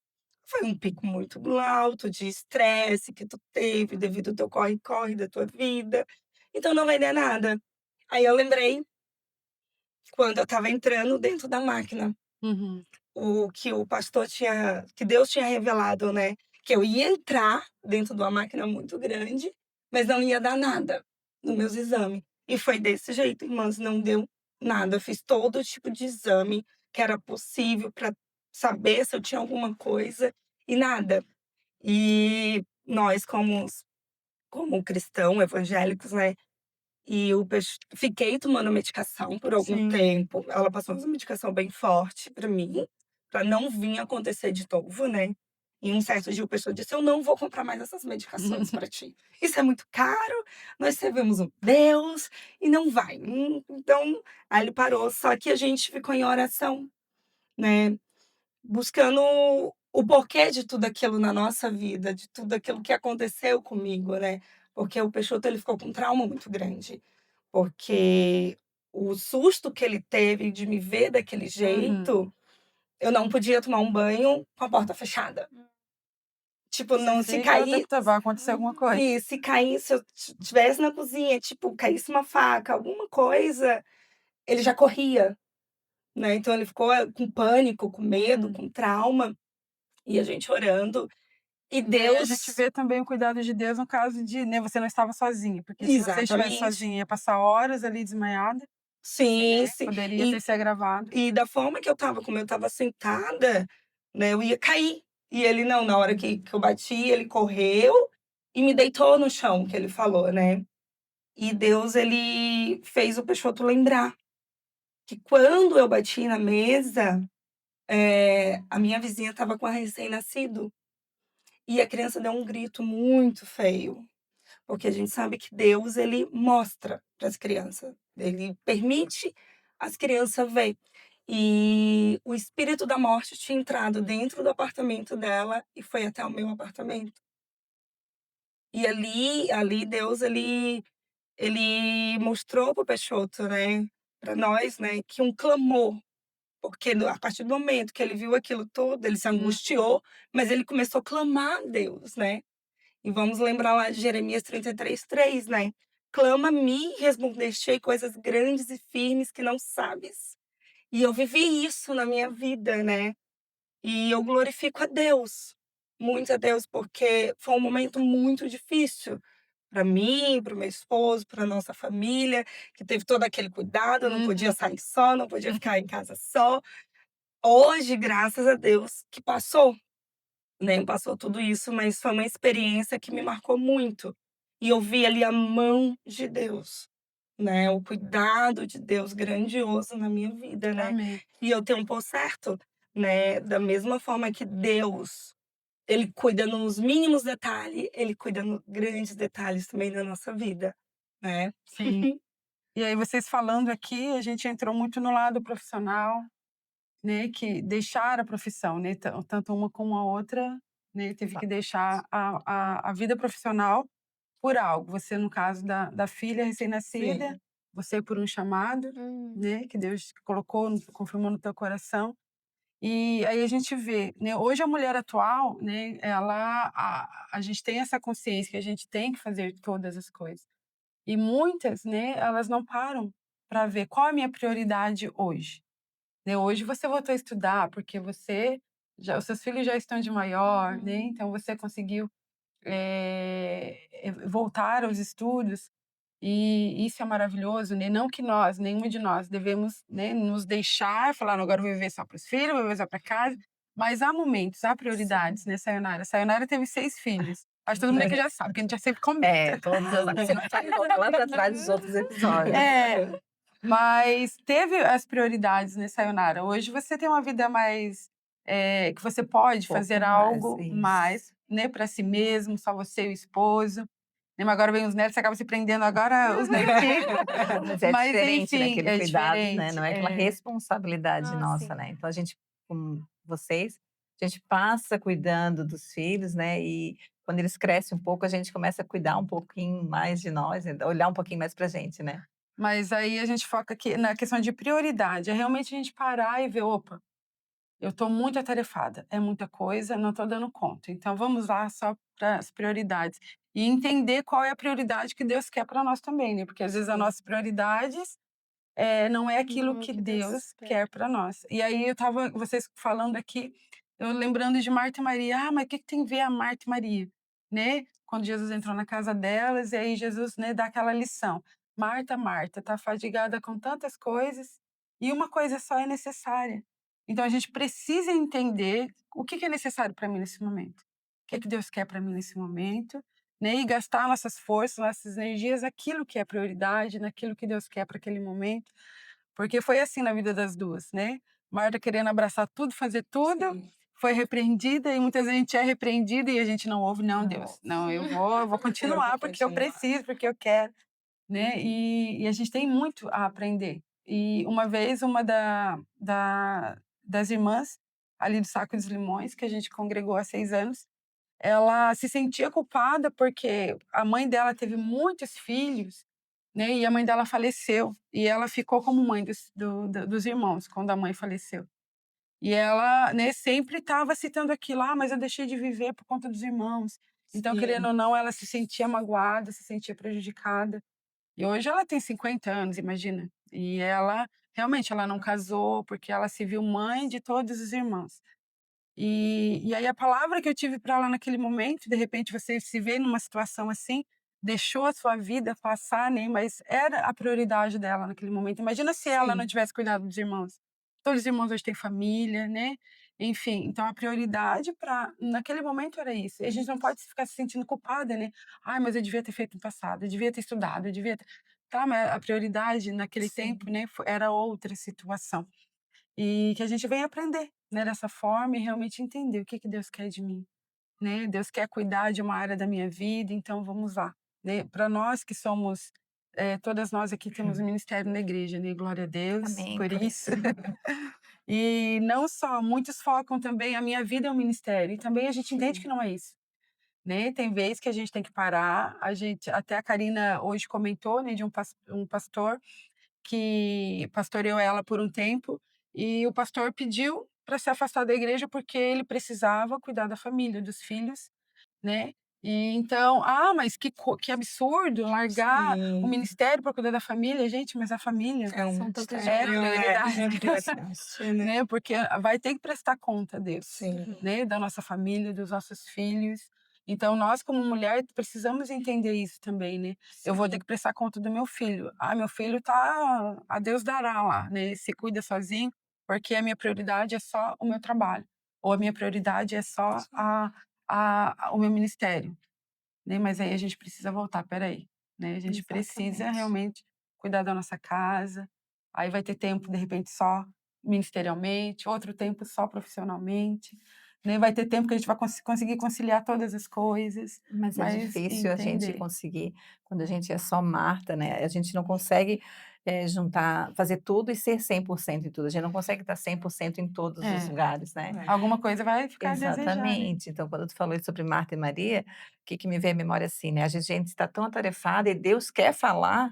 Foi um pico muito alto de estresse que tu teve devido ao teu corre-corre da tua vida, então não vai dar nada". Aí eu lembrei quando eu estava entrando dentro da máquina. Uhum. O que o pastor tinha que Deus tinha revelado, né, que eu ia entrar dentro de uma máquina muito grande, mas não ia dar nada nos meus exames. E foi desse jeito, irmãs, não deu nada. Eu fiz todo tipo de exame que era possível para saber se eu tinha alguma coisa e nada. E nós como cristão evangélicos, né, e o peix fiquei tomando medicação por algum Sim. tempo. Ela passou uma medicação bem forte pra mim, pra não vir acontecer de novo, né. E um certo dia o pessoal disse: "Eu não vou comprar mais essas medicações pra ti. Isso é muito caro, nós servimos um Deus e não vai". Então, aí ele parou, só que a gente ficou em oração, né, buscando o porquê de tudo aquilo na nossa vida, de tudo aquilo que aconteceu comigo, né. Porque o Peixoto ele ficou com um trauma muito grande. Porque o susto que ele teve de me ver daquele Uhum. jeito, eu não podia tomar um banho com a porta fechada. Tipo, Você não se fica, cair vai acontecer alguma coisa. e se caísse, se eu estivesse na cozinha, tipo, caísse uma faca, alguma coisa, ele já corria, né. Então ele ficou, com pânico, com medo, Hum. com trauma, e a gente orando, e E aí a gente Deus vê também o cuidado de Deus no caso de, né, você não estava sozinha, porque se você estivesse exatamente. sozinha, ia passar horas ali desmaiada, Sim, né, sim. poderia ter E se agravado. E da forma que eu estava, como eu estava sentada, né, eu ia cair. E ele não, na hora que eu bati, ele correu e me deitou no chão, que ele falou, né. E Deus, ele fez o Peixoto lembrar que quando eu bati na mesa, a minha vizinha estava com a recém-nascido, e a criança deu um grito muito feio, porque a gente sabe que Deus, ele mostra para as crianças, ele permite as crianças ver. E o espírito da morte tinha entrado dentro do apartamento dela e foi até o meu apartamento. E ali Deus ele mostrou para o Peixoto, né, para nós, né, que um clamor, porque a partir do momento que ele viu aquilo tudo, ele se Uhum. angustiou, mas ele começou a clamar a Deus, né. E vamos lembrar lá de Jeremias 33:3, né: "Clama-me e responder-te-ei coisas grandes e firmes que não sabes". E eu vivi isso na minha vida, né. E eu glorifico a Deus, muito a Deus, porque foi um momento muito difícil para mim, para o meu esposo, para nossa família, que teve todo aquele cuidado, eu não podia Uhum. sair só, não podia ficar em casa só. Hoje, graças a Deus que passou, né, passou tudo isso, mas foi uma experiência que me marcou muito. E eu vi ali a mão de Deus, né, o cuidado de Deus grandioso na minha vida, né. Amém. E eu tenho um por certo, né, da mesma forma que Deus, ele cuida nos mínimos detalhes, ele cuida nos grandes detalhes também da nossa vida, né. Sim. E aí vocês falando aqui, a gente entrou muito no lado profissional, né, que deixar a profissão, né, tanto uma como a outra, né, teve que deixar a vida profissional por algo. Você, no caso da filha recém-nascida, Sim. você por um chamado, Hum. né, que Deus colocou, confirmou no teu coração. E aí a gente vê, né, hoje a mulher atual, né, a gente tem essa consciência que a gente tem que fazer todas as coisas. E muitas, né, elas não param para ver qual é a minha prioridade hoje. Né, hoje você voltou a estudar porque os seus filhos já estão de maior, né, Uhum. então você conseguiu voltar aos estudos, e isso é maravilhoso, né? Não que nós, nenhuma de nós, devemos, né, nos deixar, falar, não, agora eu vou viver só para os filhos, vou viver só para casa, mas há momentos, há prioridades, Sim. né, Sayonara? Sayonara teve 6 filhos. Acho que todo mundo aqui já sabe, porque a gente já sempre comenta. Todos se não sabe, volta lá para trás dos outros episódios. Mas teve as prioridades, né, Sayonara? Hoje você tem uma vida mais, que você pode Pouco fazer mais, algo isso. mais, né, para si mesmo, só você e o esposo. Né, mas agora vem os netos, você acaba se prendendo agora os netinhos. Mas é Mas diferente, né, enfim, aquele é cuidado, né, diferente. não é aquela responsabilidade Ah, nossa, sim. né. Então a gente, com vocês, a gente passa cuidando dos filhos, né, e quando eles crescem um pouco, a gente começa a cuidar um pouquinho mais de nós, né, olhar um pouquinho mais pra gente, né. Mas aí a gente foca aqui na questão de prioridade, é realmente a gente parar e ver: "Opa, eu estou muito atarefada, é muita coisa, não estou dando conta. Então vamos lá só para as prioridades". E entender qual é a prioridade que Deus quer para nós também, né, porque às vezes as Sim. nossas prioridades, não é aquilo Não é o que que Deus Deus quer. quer para nós. E aí eu estava vocês falando aqui, eu lembrando de Marta e Maria. Ah, mas o que que tem a ver a Marta e Maria? Né, quando Jesus entrou na casa delas, e aí Jesus, né, dá aquela lição: "Marta, Marta, está fadigada com tantas coisas, e uma coisa só é necessária". Então a gente precisa entender o que que é necessário para mim nesse momento. O que é que Deus quer para mim nesse momento, né, e gastar nossas forças, nossas energias naquilo que é prioridade, naquilo que Deus quer para aquele momento, porque foi assim na vida das 2, né. Marta querendo abraçar tudo, fazer tudo, Sim. foi repreendida, e muitas vezes a gente é repreendida e a gente não ouve: "Não, Não. Deus, não, eu vou Eu vou continuar, porque eu continuar. preciso, porque eu quero", né. E a gente tem muito a aprender. E uma vez uma das irmãs, ali do Saco dos Limões, que a gente congregou há 6 anos, ela se sentia culpada, porque a mãe dela teve muitos filhos, né, e a mãe dela faleceu, e ela ficou como mãe dos irmãos, quando a mãe faleceu. E ela, né, sempre estava citando aquilo: "Ah, mas eu deixei de viver por conta dos irmãos". Então, querendo Sim. ou não, ela se sentia magoada, se sentia prejudicada. E hoje ela tem 50 anos, imagina. E ela, realmente, ela não casou, porque ela se viu mãe de todos os irmãos. E aí a palavra que eu tive para ela naquele momento, de repente você se vê numa situação assim, deixou a sua vida passar, né, mas era a prioridade dela naquele momento. Imagina se ela não Sim. tivesse cuidado dos irmãos. Todos os irmãos hoje têm família, né, enfim, então a prioridade para naquele momento era isso. E a gente não pode ficar se sentindo culpada, né. "Ai, mas eu devia ter feito no passado, eu devia ter estudado, eu devia ter", tá, mas a prioridade naquele tempo, Sim. né, era outra situação. E que a gente venha aprender, né, dessa forma, e realmente entender o que que Deus quer de mim, né. Deus quer cuidar de uma área da minha vida, então vamos lá, né. Para nós que somos, todas nós aqui temos um ministério na igreja, né, glória a Deus Amém por por isso. isso. E não só, muitos focam também, a minha vida é um ministério, e também a gente entende que Sim. não é isso, né. Tem vezes que a gente tem que parar, a gente até a Karina hoje comentou, né, de um pastor que pastoreou ela por um tempo, e o pastor pediu para se afastar da igreja, porque ele precisava cuidar da família, dos filhos, né. E então: "Ah, mas que absurdo largar o Sim. ministério para cuidar da família". Gente, mas a família É um São tantos é mistério, prioridade, é importante, né. né, porque vai ter que prestar conta a Deus, Sim. né, da nossa família, dos nossos filhos. Então nós, como mulher, precisamos entender isso também, né. Eu vou ter Sim. que prestar conta do meu filho. Ah, meu filho tá a Deus dará lá, né, se cuida sozinho, porque a minha prioridade é só o meu trabalho, ou a minha prioridade é só o meu ministério, né. Mas aí a gente precisa voltar: "Espera aí", né, a gente precisa Exatamente. realmente cuidar da nossa casa, aí vai ter tempo, de repente, só ministerialmente, outro tempo só profissionalmente, né? Vai ter tempo que a gente vai conseguir conciliar todas as coisas, Mas é mas difícil a gente entender. conseguir, quando a gente é só Marta, né, a gente não consegue, juntar fazer tudo e ser 100% em tudo, a gente não consegue estar 100% em todos os É, lugares, né. É. alguma coisa vai ficar a desejar, né? Exatamente. Então, quando tu falou isso sobre Marta e Maria, o que que me veio à memória, assim, né, a gente está tão atarefada e Deus quer falar,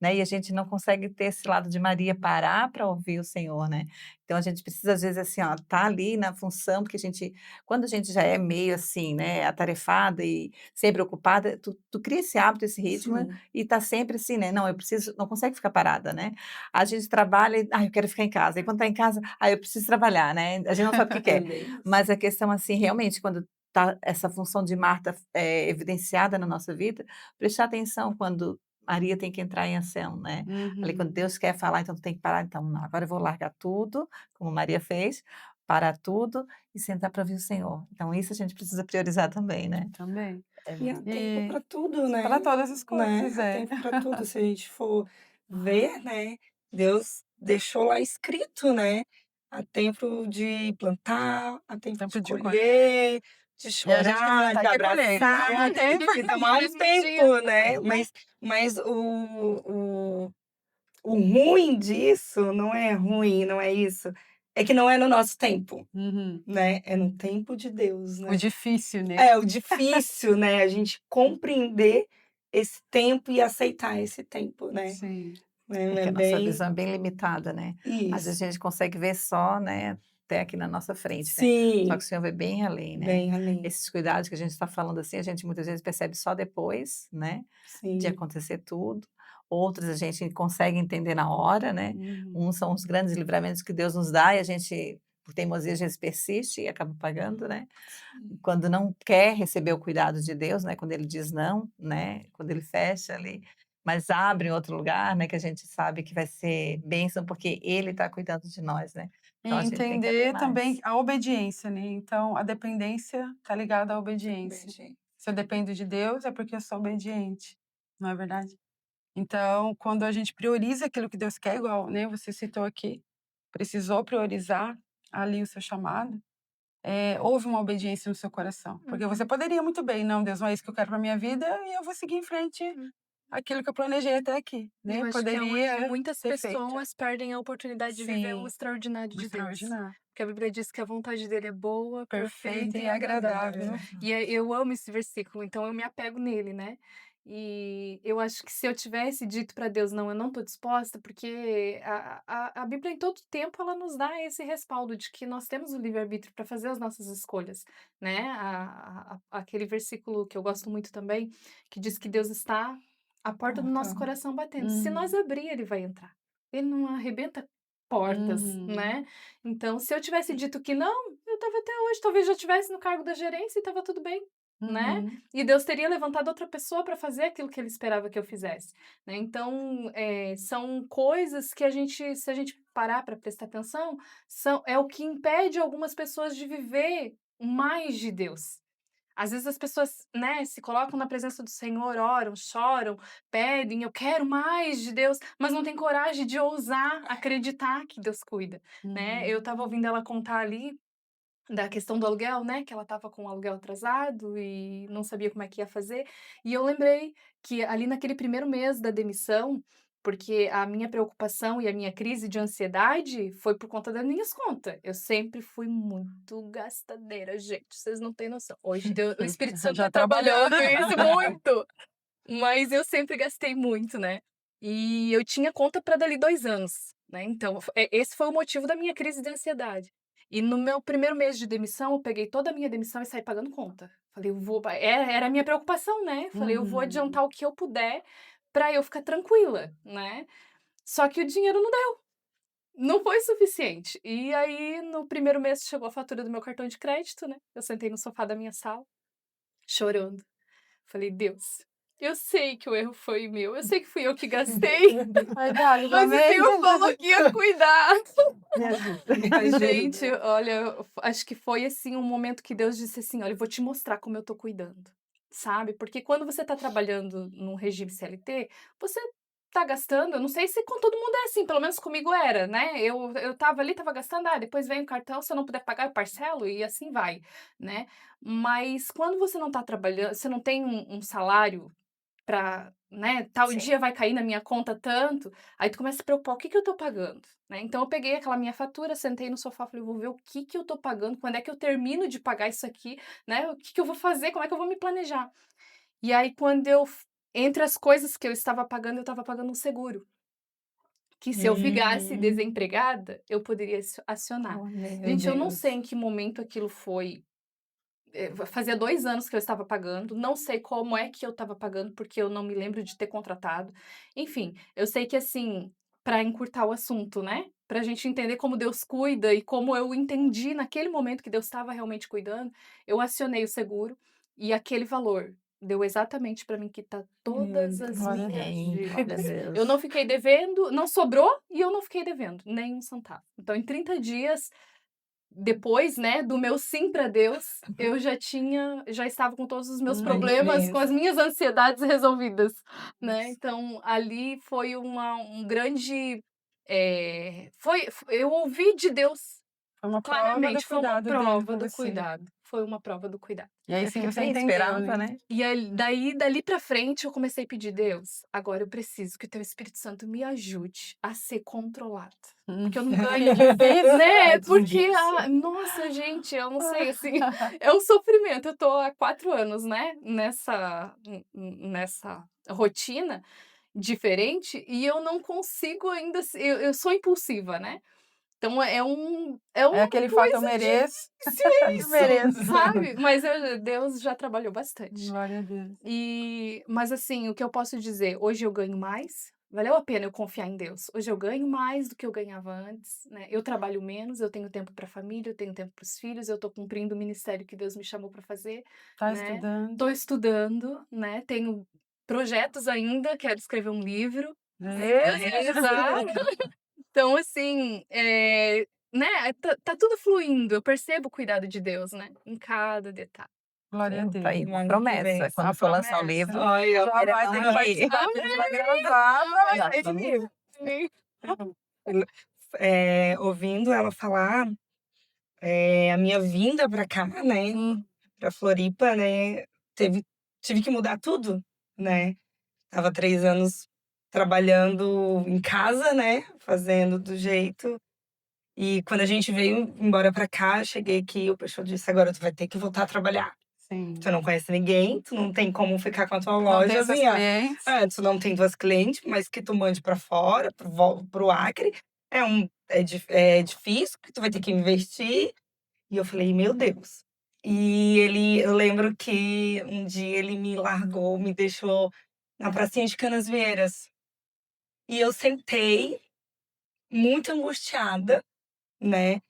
né, e a gente não consegue ter esse lado de Maria, parar para ouvir o Senhor, né. Então a gente precisa, às vezes, assim, ó, tá ali na função, porque a gente quando a gente já é meio assim, né, atarefada e sempre ocupada, tu cria esse hábito, esse ritmo, Sim. e tá sempre assim, né, não, eu preciso, não consegue ficar parada, né. A gente trabalha e: "Ai, eu quero ficar em casa", e quando tá em casa: "Ai, eu preciso trabalhar", né, a gente não sabe o que É quer. bem isso. Mas a questão, assim, realmente, quando tá essa função de Marta, evidenciada na nossa vida, prestar atenção quando Maria tem que entrar em ação, né. Ali quando Uhum, Deus quer falar, então tu tem que parar, então não, agora eu vou largar tudo, como Maria fez, parar tudo e sentar para ouvir o Senhor. Então isso a gente precisa priorizar também, né. também. É E há verdade. tempo E para tudo, para né, todas as né, coisas, há é. tempo para tudo. Se a gente for ver, né, Deus deixou lá escrito, né, há tempo de plantar, há tempo de Tempo de colher. colher, de E a gente quer chorar, plantar de e quer colher, então abraçar, mesmo tempo. e dar mais Mesmo dia. tempo, né. Mas o ruim disso não é ruim, não é isso, é que não é no nosso tempo, Uhum. né, é no tempo de Deus, O né. difícil, né? É, o difícil, né, a gente compreender esse tempo e aceitar esse tempo, né. Sim. É É que a nossa bem visão é bem limitada, né. Às vezes isso. a gente consegue ver só, né, até aqui na nossa frente, né. Só que Sim, o Senhor vê bem além, né. bem além. Esses cuidados que a gente está falando, assim, a gente muitas vezes percebe só depois, né, de Sim, acontecer tudo. Outros a gente consegue entender na hora, né. Uhum. Uns são os grandes livramentos que Deus nos dá e a gente, por teimosia, às vezes persiste e acaba pagando, né. sim. Quando não quer receber o cuidado de Deus, né, quando ele diz não, né, quando ele fecha ali, mas abre em outro lugar, né, que a gente sabe que vai ser bênção, porque ele está cuidando de nós, né. E Então a gente tem que abrir entender também mais. a obediência, né, então a dependência está ligada à obediência. Entendi. Se eu dependo de Deus, é porque eu sou obediente, não é verdade? Então, quando a gente prioriza aquilo que Deus quer, igual, né, você citou aqui, precisou priorizar ali o seu chamado, houve uma obediência no seu coração, porque você Uhum, poderia muito bem: "Não, Deus, não é isso que eu quero para minha vida e eu vou seguir em frente hum. aquilo que eu planejei até aqui", E eu né, acho que é onde poderia muitas ter feito. pessoas perdem a oportunidade de viver o Sim, extraordinário o de Deus. extraordinário, Porque a Bíblia diz que a vontade dele é boa, perfeito perfeita e e agradável. agradável. E eu amo esse versículo, então eu me apego nele, né. E eu acho que se eu tivesse dito para Deus: "Não, eu não estou disposta", porque a Bíblia em todo tempo ela nos dá esse respaldo de que nós temos o livre-arbítrio para fazer as nossas escolhas, né. Aquele versículo que eu gosto muito também, que diz que Deus está à porta do nosso Porta. coração batendo. Se nós Uhum, abrir, ele vai entrar. Ele não arrebenta portas, uhum, né. Então, se eu tivesse dito que não, eu estava até hoje, talvez já estivesse no cargo da gerência e estava tudo bem, né. uhum. E Deus teria levantado outra pessoa para fazer aquilo que ele esperava que eu fizesse, né. Então, são coisas que a gente se a gente parar para prestar atenção, é o que impede algumas pessoas de viver mais de Deus. Às vezes as pessoas, né, se colocam na presença do Senhor, oram, choram, pedem: "Eu quero mais de Deus", mas não tem coragem de ousar acreditar que Deus cuida, né. Eu Uhum. estava ouvindo ela contar ali da questão do aluguel, né, que ela estava com o aluguel atrasado e não sabia como é que ia fazer, e eu lembrei que ali naquele primeiro mês da demissão, porque a minha preocupação e a minha crise de ansiedade foi por conta das minhas contas. Eu sempre fui muito gastadeira, gente, vocês não têm noção. Hoje o Espírito Santo Já tá trabalhou. trabalhando isso muito, mas eu sempre gastei muito, né. E eu tinha conta para dali 2 anos, né, então esse foi o motivo da minha crise de ansiedade. E no meu primeiro mês de demissão, eu peguei toda a minha demissão e saí pagando conta. Falei: "Eu vou", era a minha preocupação, né, falei: "Eu vou Uhum. adiantar o que eu puder para eu ficar tranquila", né. Só que o dinheiro não foi suficiente. E aí no primeiro mês chegou a fatura do meu cartão de crédito, né, eu sentei no sofá da minha sala, chorando. Falei: "Deus, eu sei que o erro foi meu, eu sei que fui eu que gastei, Vai dar mas o livramento. Senhor falou que ia cuidar". Me ajuda. Mas, gente, olha, acho que foi, assim, um momento que Deus disse assim: "Olha, eu vou te mostrar como eu tô cuidando", sabe. Porque quando você tá trabalhando num regime CLT, você tá gastando, eu não sei se com todo mundo é assim, pelo menos comigo era, né, eu estava ali, estava gastando, depois vem o cartão, se eu não puder pagar eu parcelo e assim vai, né. Mas quando você não tá trabalhando, você não tem um salário para, né, tal Sim. dia vai cair na minha conta tanto, aí tu começa a se preocupar: "O que que eu tô pagando?", né. Então eu peguei aquela minha fatura, sentei no sofá, falei: "Vou ver o que que eu tô pagando, quando é que eu termino de pagar isso aqui, né, o que que eu vou fazer, como é que eu vou me planejar?". E aí quando eu f entre as coisas que eu estava pagando um seguro, que se eu ficasse Uhum. desempregada, eu poderia acionar. Oh, meu Gente, eu não sei Deus. em que momento aquilo foi, fazia 2 anos que eu estava pagando, não sei como é que eu estava pagando, porque eu não me lembro de ter contratado. Enfim, eu sei que, assim, para encurtar o assunto, né, pra gente entender como Deus cuida e como eu entendi naquele momento que Deus estava realmente cuidando, eu acionei o seguro e aquele valor deu exatamente para mim quitar todas as Glória a minhas Deus. Amém, glória a dívidas. Eu Deus. não fiquei devendo, não sobrou e eu não fiquei devendo nem um centavo. Então em 30 dias depois, né, do meu sim para Deus, eu já estava com todos os meus problemas, com Isso. as minhas ansiedades resolvidas, né. Então ali foi um grande, eu ouvi de Deus Foi uma prova do claramente, foi uma cuidado dele prova com do você. cuidado, foi uma prova do cuidado. E aí É sim porque você tem entendeu, esperança, né? né. E aí dali pra frente eu comecei a pedir: "Deus, agora eu preciso que o teu Espírito Santo me ajude a ser controlada, porque eu não ganho". Difícil. Né, É porque, difícil. nossa gente, eu não sei, assim, é um sofrimento. Eu tô há 4 anos, né, nessa rotina diferente e eu não consigo ainda eu sou impulsiva, né. Então é É uma aquele fato "eu coisa mereço, difícil eu isso, mereço". sabe. Mas Deus já trabalhou bastante. Glória a Deus. Mas assim, o que eu posso dizer, hoje eu ganho mais, valeu a pena eu confiar em Deus. Hoje eu ganho mais do que eu ganhava antes, né, eu trabalho menos, eu tenho tempo para a família, eu tenho tempo para os filhos, eu estou cumprindo o ministério que Deus me chamou para fazer, Tá né, estudando. estou estudando, né, tenho projetos ainda, quero escrever um livro, né, quero Isso. realizar. Então assim, né, tá tudo fluindo, eu percebo o cuidado de Deus, né, em cada detalhe. Glória a Tá Deus. aí No uma ano que vem. promessa, A quando for lançar o promessa. livro, Olha, Já vai queremos ter que aqui. participar, a gente vai gravar pra Já esse estamos livro. ouvindo ela falar, a minha vinda pra cá, né, pra Floripa, né, teve tive que mudar tudo, né. Tava 3 anos trabalhando em casa, né, fazendo do jeito, e quando a gente veio embora pra cá, cheguei aqui, o pessoal disse: "Agora tu vai ter que voltar a trabalhar. Sim. Tu não conhece ninguém, tu não tem como ficar com a tua Não tem loja seus assim, ó. clientes. Tu não tem tuas clientes, mas que tu mande pra fora, para o Acre, é difícil, porque tu vai ter que investir". E eu falei: "Meu Deus". Eu lembro que um dia ele me largou, me deixou na pracinha de Canasvieiras, e eu sentei muito angustiada, né,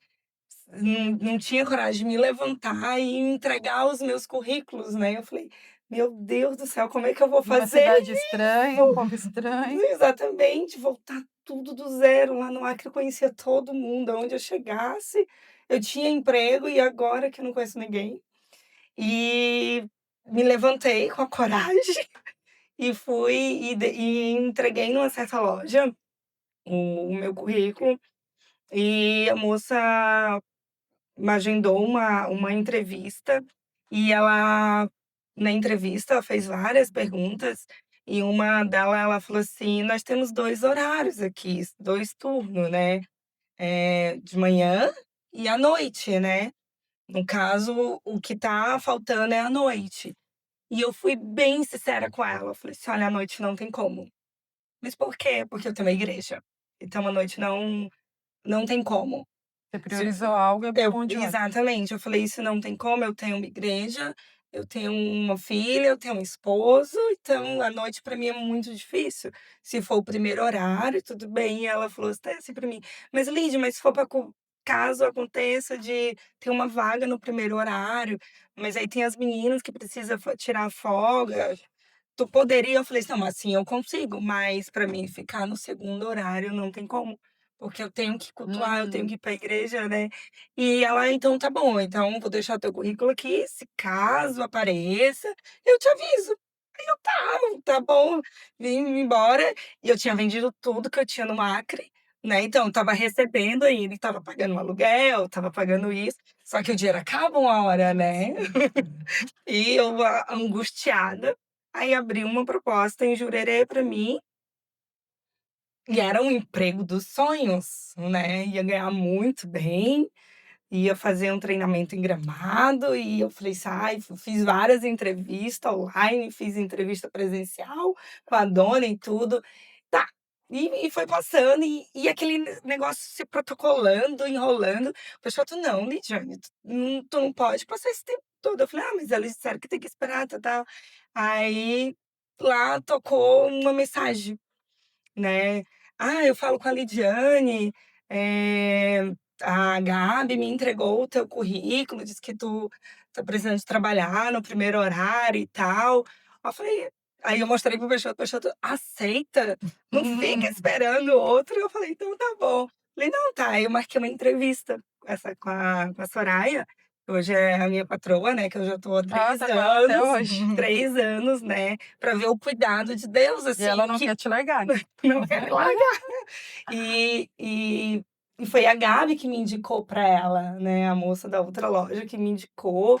não tinha coragem de me levantar e entregar os meus currículos, né, eu falei: "Meu Deus do céu, como é que eu vou Numa fazer cidade estranha, um isso?". povo estranho. Exatamente, voltar tudo do zero. Lá no Acre eu conhecia todo mundo, aonde eu chegasse, eu tinha emprego, e agora que eu não conheço ninguém. E me levantei com a coragem e fui e entreguei numa certa loja o meu currículo, e a moça me agendou uma entrevista, e ela, na entrevista, ela fez várias perguntas, e uma dela, ela falou assim: "Nós temos 2 horários aqui, 2 turnos, né, de manhã e à noite, né. No caso, o que tá faltando é à noite". E eu fui bem sincera com ela, eu falei assim: "Olha, à noite não tem como". "Mas por quê?". "Porque eu tenho uma igreja, então à noite não tem como". Você Se priorizou algo e abriu eu mão de outro. exatamente, eu falei: "Isso não tem como, eu tenho uma igreja, eu tenho uma filha, eu tenho um esposo, então à noite pra mim é muito difícil. Se for o primeiro horário, tudo bem". E ela falou até assim pra mim: "Mas Lídia, mas se for pra caso aconteça de ter uma vaga no primeiro horário, mas aí tem as meninas que precisa tirar folga, tu poderia?". Eu falei assim: "Não, assim eu consigo, mas pra mim ficar no segundo horário não tem como, porque eu tenho que cultuar, eu tenho Uhum. que ir pra igreja, né". E ela: "Então tá bom, então vou deixar teu currículo aqui, se caso apareça, eu te aviso". Tá bom, vim embora. E eu tinha vendido tudo que eu tinha no Acre, né, então eu estava recebendo ainda, estava pagando um aluguel, estava pagando isso, só que o dinheiro acaba uma hora, né. E eu angustiada, aí abri uma proposta em Jurerê pra mim, e era um emprego dos sonhos, né, ia ganhar muito bem, ia fazer um treinamento em Gramado, e eu falei assim: "Ai", fiz várias entrevistas online, fiz entrevista presencial com a dona e tudo. Tá, e foi passando, e aquele negócio se protocolando, enrolando. O pessoal: "Tu não, Lidiane, tu não pode passar esse tempo todo". Eu falei: "Ah, mas eles disseram que tem que esperar, tal". Aí, lá tocou uma mensagem, né. "Ah, eu falo com a Lidiane, a Gabi me entregou o teu currículo, disse que tu tá precisando de trabalhar no primeiro horário e tal". Aí eu falei, aí eu mostrei para o Peixoto: "Aceita? Não fica esperando o outro". Eu falei: "Então tá bom". Falei: "Não, tá". Aí eu marquei uma entrevista com a Soraya, que hoje é a minha patroa, né, que eu já tô há Ah, 3 tá com ela até anos, hoje. 3 anos, né, pra ver o cuidado de Deus, E ela assim, não que quer te largar, né? não quer me largar. E e e foi a Gabi que me indicou pra ela, né, a moça da outra loja que me indicou,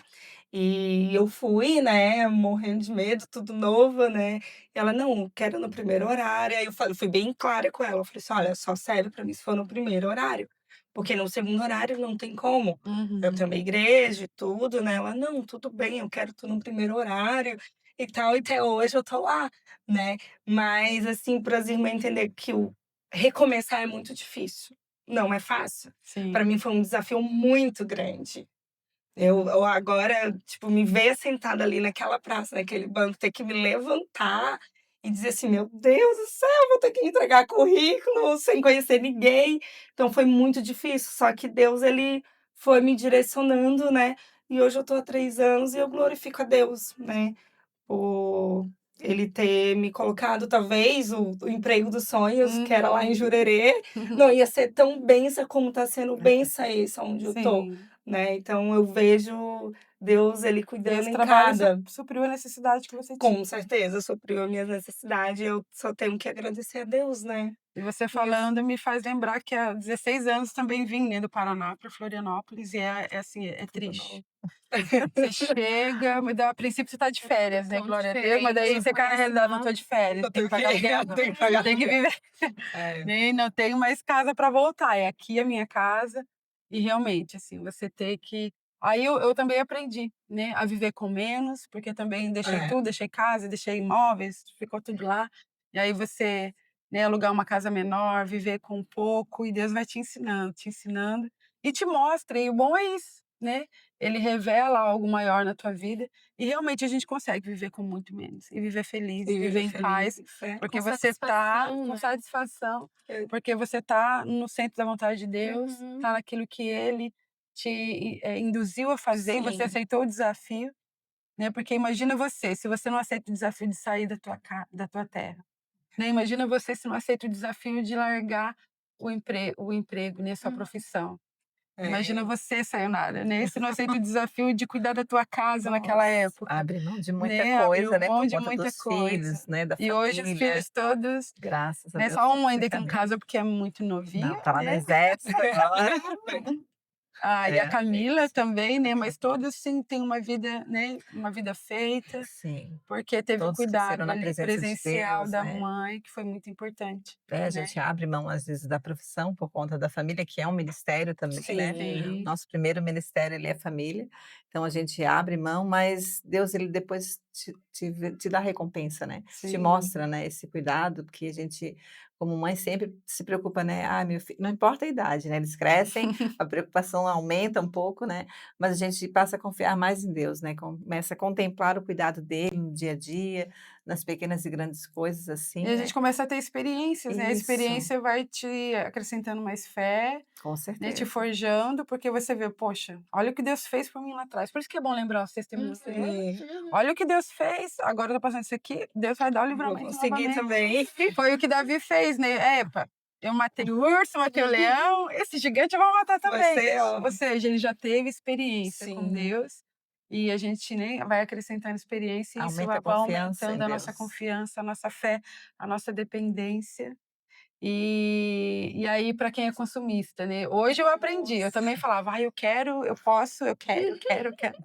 e eu fui, né, morrendo de medo, tudo nova, né, e ela: "Não, quero no primeiro horário". Aí eu fui bem clara com ela, eu falei assim: "Olha, só serve pra mim se for no primeiro horário, porque no segundo horário não tem como. Eu Uhum. tenho uma igreja e tudo", né. Ela: "Não, tudo bem, eu quero tu no primeiro horário e tal", e até hoje eu tô lá, né. Mas, assim, para as irmãs entender que o recomeçar é muito difícil, não é fácil. Para Sim. mim foi um desafio muito grande. Eu agora, tipo, me ver sentada ali naquela praça, naquele banco, ter que me levantar e dizer assim: "Meu Deus do céu, vou ter que entregar currículo sem conhecer ninguém". Então foi muito difícil, só que Deus, ele foi me direcionando, né, e hoje eu tô há 3 anos e eu glorifico a Deus, né. Por ele ter me colocado, talvez o emprego dos sonhos, que era lá em Uhum. Jurerê, não ia ser tão bênção como está sendo bênção esse onde eu tô, Sim. né. Então eu vejo Deus, ele E cuidando esse em trabalho cada. supriu a necessidade que você tinha. Com certeza, supriu as minhas necessidades, eu só tenho que agradecer a Deus, né. E você Isso. falando me faz lembrar que há 16 anos também vim, né, do Paraná para Florianópolis e é assim, é Tudo triste. novo. Você chega, me dá a princípio você tá de férias, né, Tão glória a Deus, mas diferente, daí não você cai na conhece realidade: "Não nada. tô de férias, Eu tem que tenho que pagar aluguel, tenho que pagar tem que aluguel. viver, É, nem não tenho mais casa para voltar, é aqui a minha casa", e realmente, assim, você ter que aí eu também aprendi, né, a viver com menos, porque também deixei é, tudo, deixei casa, deixei imóveis, ficou tudo lá, e aí você, né, alugar uma casa menor, viver com pouco, e Deus vai te ensinando e te mostra, e o bom é isso, né, ele revela algo maior na tua vida, e realmente a gente consegue viver com muito menos, e viver feliz, e e viver viver em paz, feliz, é. porque Com você tá satisfação, com né. satisfação, Eu porque você tá no centro da vontade de Deus, Uhum. tá naquilo que ele te, induziu a fazer e você sim. aceitou o desafio, né, porque imagina você, se você não aceita o desafio de sair da tua terra, né, imagina você se não aceita o desafio de largar o emprego, né, sua Hum. profissão. Imagina É. você, Sayonara, né, se não aceita o desafio de cuidar da tua casa naquela Nossa, época, abre mão de muita né, abriu coisa, né, mão por de conta muita dos coisa. filhos, né, da E hoje os família. filhos todos, Graças a né, Deus, só tudo um ainda que não cercadinho. casa porque é muito novinho, Não, tá lá no né. exército agora. Ah, e a É, é Camila isso. também, A né, mas Camila. todos sim têm uma vida, né, uma vida feita, Sim, porque teve o todos cresceram cuidado na ali presença de presencial Deus, da né. mãe, que foi muito importante, A né. gente abre mão, às vezes, da profissão por conta da família, que é um ministério também, né. Sim, Sim. Nosso primeiro ministério, ele é família, então a gente abre mão, mas Deus, ele depois te dá recompensa, né, te Sim. mostra, né, esse cuidado, porque a gente, como mãe, sempre se preocupa, né, "Ah, meu filho", não importa a idade, né, eles crescem, a preocupação aumenta um pouco, né, mas a gente passa a confiar mais em Deus, né, começa a contemplar o cuidado dele no dia a dia, nas pequenas e grandes coisas, E assim, a né. gente começa a ter experiências, né, a Isso, experiência vai te acrescentando mais fé, com né, te certeza. forjando, porque você vê: "Poxa, olha o que Deus fez por mim lá atrás". Por isso que é bom lembrar os testemunhos, né. Uhum, sim. uhum. "Olha o que Deus fez, agora eu tô passando isso aqui, Deus vai dar o Vou livramento conseguir novamente". também. Foi o que Davi fez, né. "Epa, eu matei o urso, matei o leão, esse gigante eu vou matar Vai também". ser, ó, Ou seja, ele já teve experiência com sim, Deus, e a gente, né, vai acrescentando experiência e isso Aumenta a vai confiança em aumentando a nossa Deus. confiança, a nossa fé, a nossa dependência. E aí para quem é consumista, né, hoje eu aprendi, eu também Nossa. falava: "Ai, eu quero, eu posso, eu quero, eu quero, eu quero".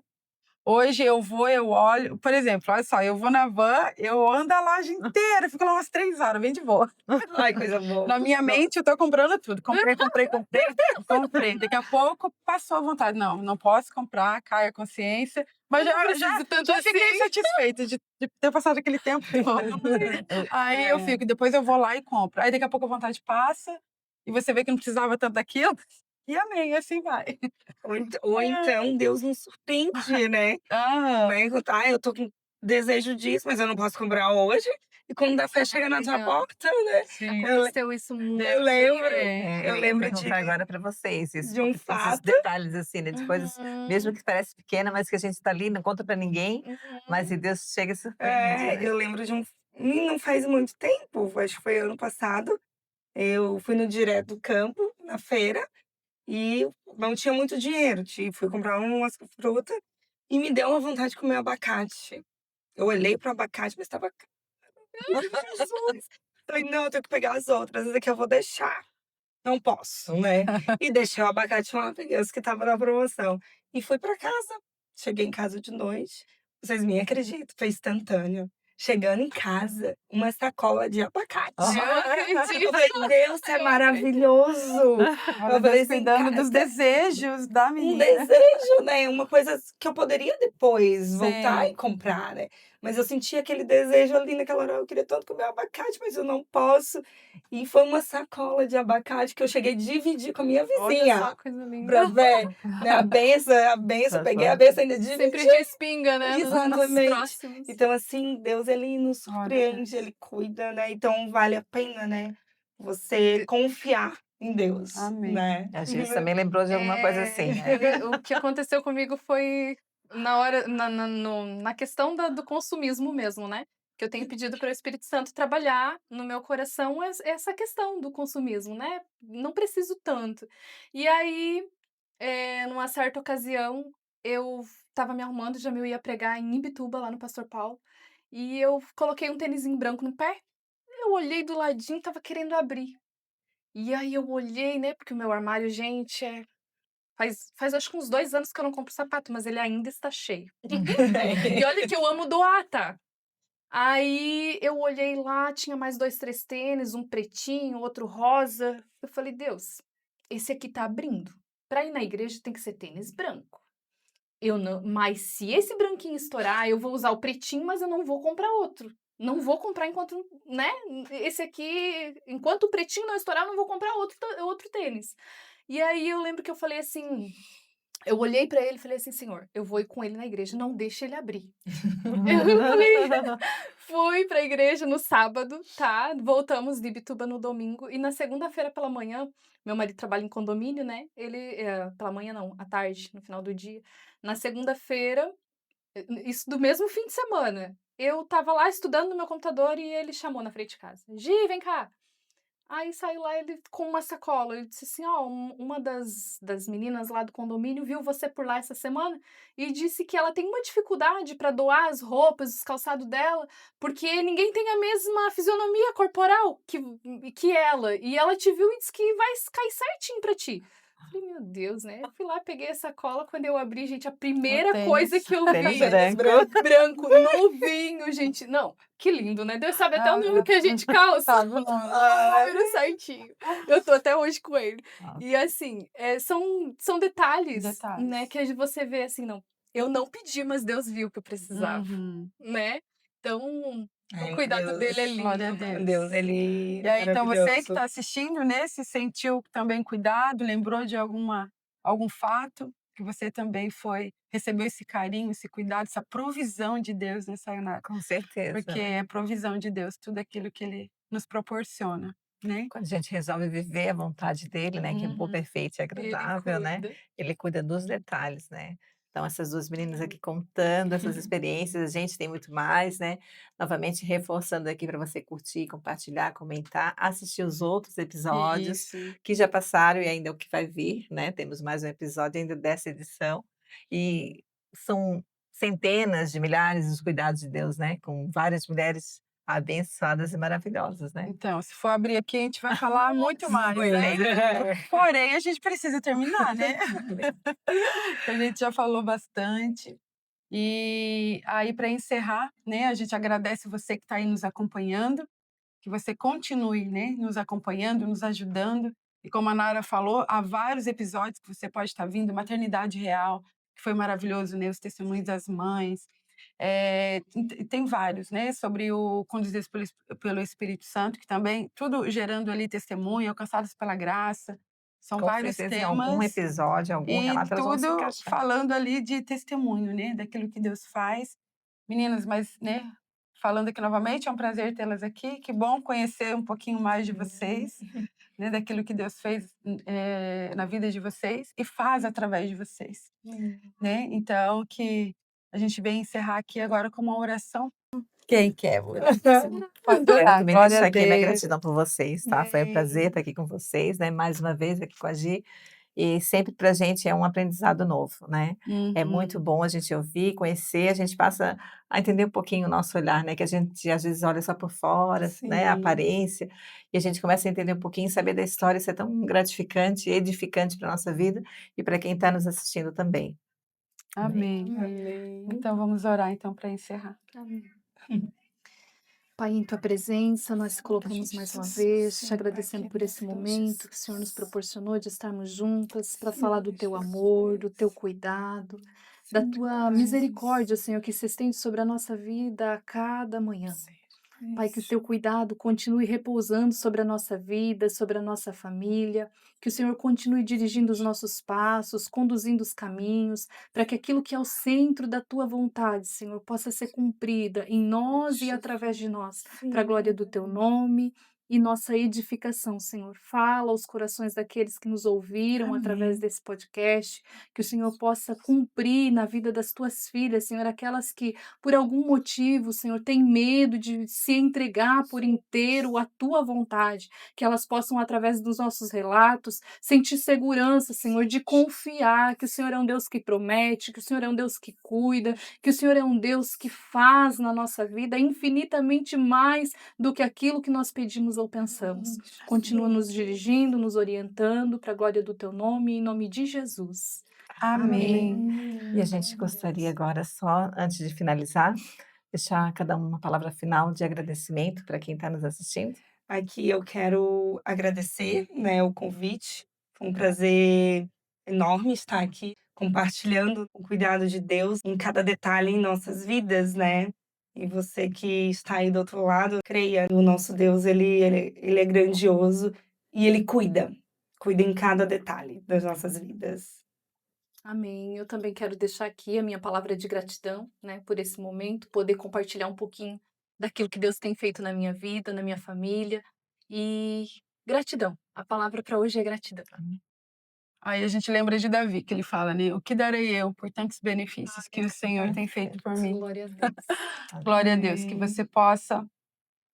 Hoje eu vou, eu olho, por exemplo, olha só, eu vou na van, eu ando a loja inteira, fico lá umas 3 horas, bem de boa. Ai, coisa boa. Na minha mente eu tô comprando tudo, comprei, comprei, comprei, comprei. Daqui a pouco passou a vontade, não, não posso comprar, cai a consciência, mas Eu não preciso tanto já fiquei assim. satisfeita de ter passado aquele tempo todo. Aí eu fico, depois eu vou lá e compro. Aí daqui a pouco a vontade passa, e você vê que não precisava tanto daquilo, e amém, assim vai. Ou então Deus nos surpreende, né? Ah, Né? Eu tô com desejo disso, mas eu não posso comprar hoje. E quando dá fé chega na tua Legal. porta, né? sim. Eu, le- Aconteceu isso muito. eu lembro, É, eu Eu ia lembro perguntar agora para vocês isso, de um porque tem esses fato. detalhes assim, né, de coisas, mesmo Uhum, que parece pequena, mas que a gente está ali, não conta para ninguém, mas uhum. e Deus chega e surpreende, né? Eu lembro de um. Não faz muito tempo, acho que foi ano passado. Eu fui no Direto do Campo, na feira, e não tinha muito dinheiro. Fui comprar umas frutas e me deu uma vontade de comer abacate. Eu olhei pro abacate, mas estava Jesus! Falei: "Não, eu tenho que pegar as outras, essa daqui eu vou deixar, não posso, né". E deixei o abacate lá, peguei os que estavam na promoção e fui pra casa. Cheguei em casa de noite, vocês nem acreditam, foi instantâneo. Chegando em casa, uma sacola de abacate. Ó. Eu Eu acredito, falei: "Deus é eu acredito. maravilhoso". olha Eu falei Deus assim: cuidando dos "Cada desejos da um menina. desejo, né, uma coisa que eu poderia depois voltar e Sim. comprar, né, mas eu senti aquele desejo ali naquela hora, eu queria tanto comer abacate, mas eu não posso, e foi uma sacola de abacate que eu cheguei a dividir com a minha Olha vizinha, só, coisa pra linda. ver, né, a benção, Tá peguei a só. benção, ainda Sempre dividi. respinga, né, nos nossos Exatamente. próximos. Então, assim, Deus ele nos Glória a surpreende, Deus. ele cuida, né, então vale a pena, né, você De confiar em Deus, Amém. né. A gente também lembrou de alguma coisa assim, né? o que aconteceu comigo foi na hora na questão do consumismo mesmo, né, que eu tenho pedido para o Espírito Santo trabalhar no meu coração essa questão do consumismo, né, não preciso tanto. E aí, numa certa ocasião, eu estava me arrumando, já me ia pregar em Imbituba, lá no Pastor Paulo, e eu coloquei um tênisinho branco no pé, eu olhei do ladinho, estava querendo abrir. E aí eu olhei, né, porque o meu armário, gente, faz acho que uns 2 anos que eu não compro sapato, mas ele ainda está cheio. E olha que eu amo doar, tá. Aí eu olhei lá, tinha mais 2, 3 tênis, um pretinho, outro rosa. Eu falei: "Deus, esse aqui tá abrindo. Pra ir na igreja tem que ser tênis branco. Eu não Mas se esse branquinho estourar, eu vou usar o pretinho, mas eu não vou comprar outro. Não vou comprar enquanto, né, esse aqui enquanto o pretinho não estourar, eu não vou comprar outro tênis". E aí eu lembro que eu falei assim, eu olhei pra ele e falei assim: "Senhor, eu vou ir com ele na igreja, não deixa ele abrir". Eu fui pra igreja no sábado, tá, voltamos de Ibituba no domingo e na segunda-feira pela manhã, meu marido trabalha em condomínio, né, ele, pela manhã não, à tarde, no final do dia. Na segunda-feira, isso do mesmo fim de semana, eu estava lá estudando no meu computador e ele chamou na frente de casa: "Gi, vem cá". Aí saiu lá ele com uma sacola, ele disse assim: "Ó, uma das meninas lá do condomínio viu você por lá essa semana e disse que ela tem uma dificuldade para doar as roupas, os calçados dela, porque ninguém tem a mesma fisionomia corporal que ela, e ela te viu e disse que vai cair certinho para ti". Falei: "Meu Deus", né, eu fui lá, peguei a sacola, quando eu abri, gente, a O primeira coisa tênis. que eu Tênis vi, Tênis branco. branco. branco, novinho, gente. Não, que lindo, né, Deus sabe até o número que a gente calça. Sabe o nome. Ai, Número certinho. Eu tô até hoje com ele. Nossa. E assim, são detalhes, né, Detalhes. que você vê assim, não, eu não pedi, mas Deus viu que eu precisava, Uhum. né. Então, o ai, cuidado dele é Deus, Glória a lindo, né. Deus. Deus ele E é aí, então, você que maravilhoso. está assistindo, né, se sentiu também cuidado, lembrou de algum fato que você também recebeu esse carinho, esse cuidado, essa provisão de Deus, né, Sayonara? Com certeza, Porque né? é provisão de Deus, tudo aquilo que Ele nos proporciona, né? Quando a gente resolve viver a vontade dele, né, que é boa, Uhum. perfeita e Ele agradável, né, cuida. ele cuida dos detalhes, né. Então essas 2 meninas aqui contando essas experiências, a gente tem muito mais, né, novamente reforçando aqui para você curtir, compartilhar, comentar, assistir os outros episódios Isso. que já passaram e ainda o que vai vir, né, temos mais um episódio ainda dessa edição, e são centenas de milhares dos cuidados de Deus, né, com várias mulheres abençoadas e maravilhosas, né. Então, se for abrir aqui, a gente vai falar muito mais, Pois né. é. Porém, a gente precisa terminar, né. A gente já falou bastante. E aí, para encerrar, né, a gente agradece você que está aí nos acompanhando, que você continue, né, nos acompanhando, nos ajudando. E como a Nara falou, há vários episódios que você pode estar vindo, Maternidade Real, que foi maravilhoso, né, os testemunhos das mães. Tem vários, né, sobre o Conduzidos pelo Espírito Santo, que também, tudo gerando ali testemunho, alcançados pela graça. São Com vários certeza em algum temas episódio, algum e relato elas vão se tudo encaixar. falando ali de testemunho, né, daquilo que Deus faz. Meninas, mas, né, falando aqui novamente, é um prazer tê-las aqui. Que bom conhecer um pouquinho mais de vocês, né, daquilo que Deus fez, na vida de vocês e faz através de vocês, né. Então que a gente vem encerrar aqui agora com uma oração. Quem quer? Pode Quero orar, também glória deixar a aqui a minha Deus. gratidão por vocês, tá. Foi um prazer estar aqui com vocês, né, mais uma vez aqui com a Gi, e sempre pra gente é um aprendizado novo, né. É muito Uhum. bom a gente ouvir, conhecer, a gente passa a entender um pouquinho o nosso olhar, né, que a gente às vezes olha só por fora, né, a Sim. aparência, e a gente começa a entender um pouquinho, saber da história, isso é tão gratificante e edificante pra nossa vida e para quem está nos assistindo também. Amém. Amém. Amém. Então vamos orar então para encerrar. Amém. Pai, em tua presença, nós te colocamos mais uma vez, te agradecendo por esse momento que o Senhor nos proporcionou de estarmos juntas para falar do teu amor, do teu cuidado, da tua misericórdia, Senhor, que se estende sobre a nossa vida a cada manhã. Pai, que o teu cuidado continue repousando sobre a nossa vida, sobre a nossa família, que o Senhor continue dirigindo os nossos passos, conduzindo os caminhos, para que aquilo que é o centro da tua vontade, Senhor, possa ser cumprida em nós e através de nós, para a glória do teu nome e nossa edificação, Senhor. Fala aos corações daqueles que nos ouviram através desse podcast, que o Senhor possa cumprir na vida das tuas filhas, Senhor, aquelas que por algum motivo, Senhor, têm medo de se entregar por inteiro à tua vontade, que elas possam, através dos nossos relatos, sentir segurança, Senhor, de confiar que o Senhor é um Deus que promete, que o Senhor é um Deus que cuida, que o Senhor é um Deus que faz na nossa vida infinitamente mais do que aquilo que nós pedimos ou pensamos. Continua nos dirigindo, nos orientando para a glória do teu nome, em nome de Jesus. Amém. E a gente gostaria agora só, antes de finalizar, deixar cada uma palavra final de agradecimento para quem está nos assistindo. Aqui eu quero agradecer, né, o convite. Foi um prazer enorme estar aqui compartilhando o cuidado de Deus em cada detalhe em nossas vidas, né. E você que está aí do outro lado, creia, o nosso Deus ele é grandioso e ele cuida em cada detalhe das nossas vidas. Amém. Eu também quero deixar aqui a minha palavra de gratidão, né, por esse momento, poder compartilhar um pouquinho daquilo que Deus tem feito na minha vida, na minha família. E gratidão. A palavra para hoje é gratidão. Aí a gente lembra de Davi, que ele fala, né? O que darei eu por tantos benefícios que o Senhor tem feito por mim? Glória a Deus. Glória a Deus, que você possa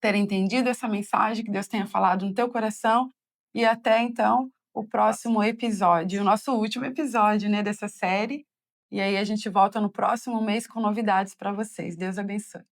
ter entendido essa mensagem, que Deus tenha falado no teu coração. E até então, o próximo episódio, o nosso último episódio, né, dessa série. E aí a gente volta no próximo mês com novidades para vocês. Deus abençoe.